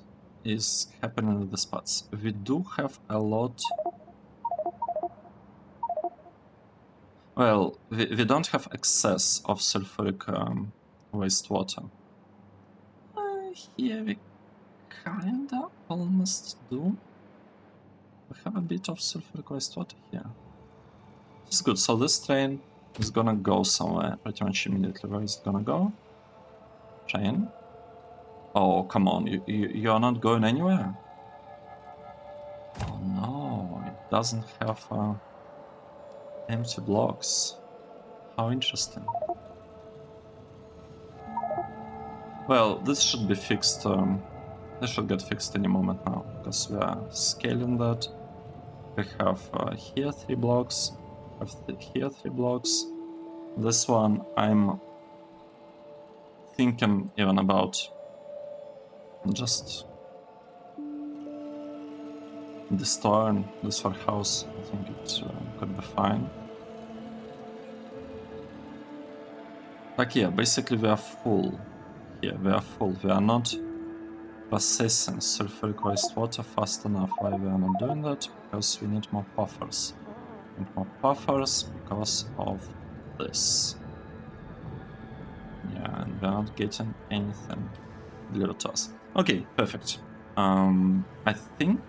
is happening with the spots? We do have a lot. Well, we don't have excess of sulfuric wastewater. Here we kinda almost do. We have a bit of sulfuric wastewater here. It's good. So this train is gonna go somewhere pretty much immediately. Where is it gonna go? Train. Oh, come on, you are not going anywhere? Oh no, it doesn't have empty blocks. How interesting. Well, this should be fixed, this should get fixed any moment now, because we are scaling that. We have here 3 blocks, here 3 blocks. This one I'm thinking even about just destroying this warehouse. I think it could be fine. Like, yeah, basically we are full here. We are full. We are not processing sulfuric wastewater fast enough. Why we are not doing that? Because we need more buffers. And more buffers because of this. Yeah, and we are not getting anything delivered to us. Okay, perfect. I think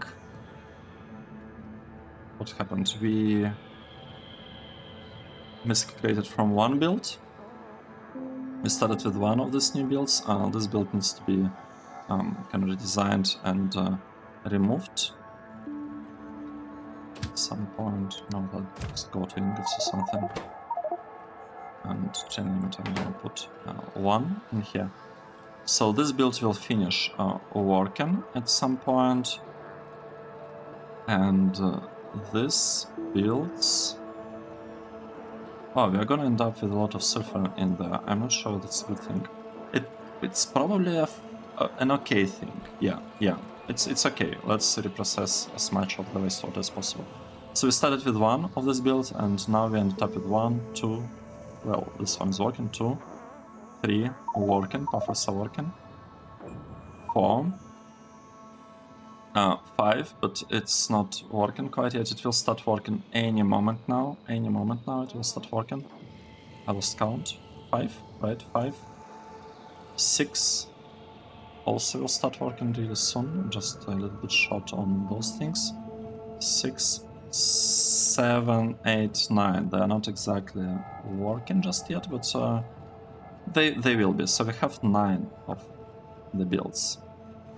what happened? We miscalculated from one build. We started with one of these new builds. This build needs to be kind of redesigned and removed at some point. No, let's go to ingots or something. And chain limit, I'm gonna put 1 in here. So this build will finish working at some point. And this builds... Oh, we are gonna end up with a lot of sulfur in there. I'm not sure that's a good thing. It's probably an okay thing. Yeah, it's okay. Let's reprocess as much of the wastewater as possible. So we started with 1 of this build, and now we ended up with 1, 2. Well, this one is working. 2, 3 working. Buffers are working. 4. 5, but it's not working quite yet. It will start working any moment now. Any moment now it will start working. I lost count. 5, right? 5. 6 also will start working really soon. Just a little bit short on those things. 6, 7, 8, 9. They are not exactly working just yet, but they will be. So we have 9 of the builds.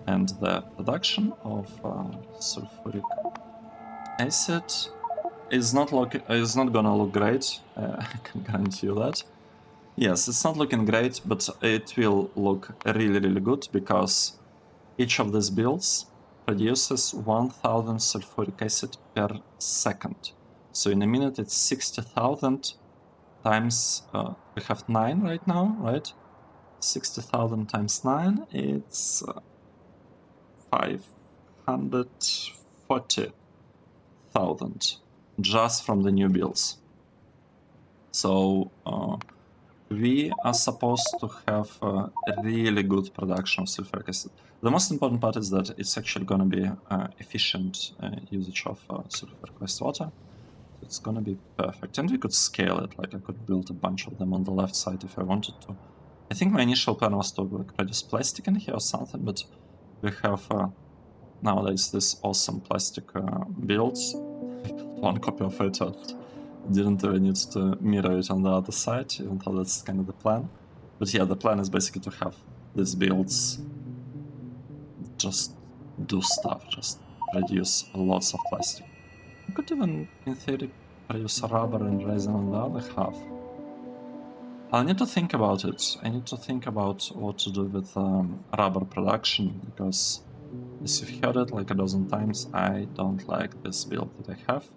And the production of sulfuric acid is not gonna look great. I can guarantee you that. Yes, it's not looking great, but it will look really, really good because each of these builds produces 1000 sulfuric acid per second. So in a minute, it's 60,000 times. We have 9 right now, right? 60,000 times 9, it's 540,000 just from the new builds. So we are supposed to have a really good production of sulfuric acid. The most important part is that it's actually going to be efficient usage of sulfuric wastewater. It's going to be perfect. And we could scale it, like I could build a bunch of them on the left side if I wanted to. I think my initial plan was to like, produce plastic in here or something, but we have nowadays this awesome plastic builds. One copy of it, didn't really need to mirror it on the other side, even though that's kind of the plan. But yeah, the plan is basically to have these builds just do stuff, just produce lots of plastic. You could even, in theory, produce rubber and resin on the other half. I need to think about it. I need to think about what to do with rubber production, because as you've heard it like a dozen times, I don't like this build that I have,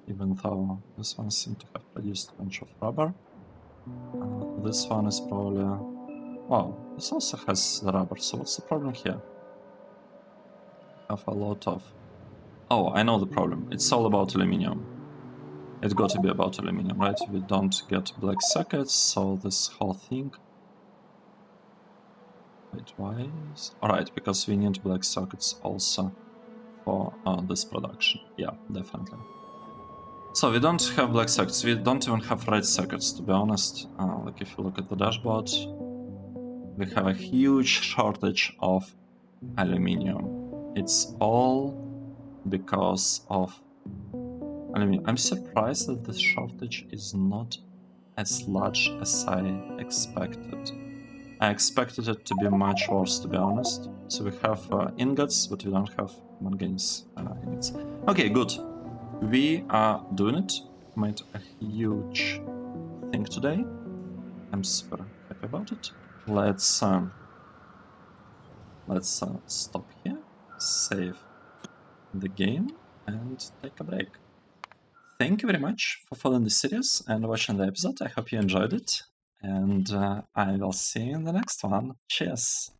even though this one seems to have produced a bunch of rubber. This one is probably... Wow, this also has the rubber, so what's the problem here? I have a lot of... Oh, I know the problem. It's all about aluminium. It's got to be about aluminium, right? We don't get black circuits, so this whole thing... Wait, why is... Alright, because we need black circuits also for this production. Yeah, definitely. So we don't have black circuits, we don't even have red circuits, to be honest. Like if you look at the dashboard, we have a huge shortage of aluminium. It's all because of aluminium. I'm surprised that the shortage is not as large as I expected. I expected it to be much worse, to be honest. So we have ingots, but we don't have manganese ingots. Okay, good. We are doing it. Made a huge thing today. I'm super happy about it. Let's stop here, save the game, and take a break. Thank you very much for following the series and watching the episode. I hope you enjoyed it, and I will see you in the next one. Cheers!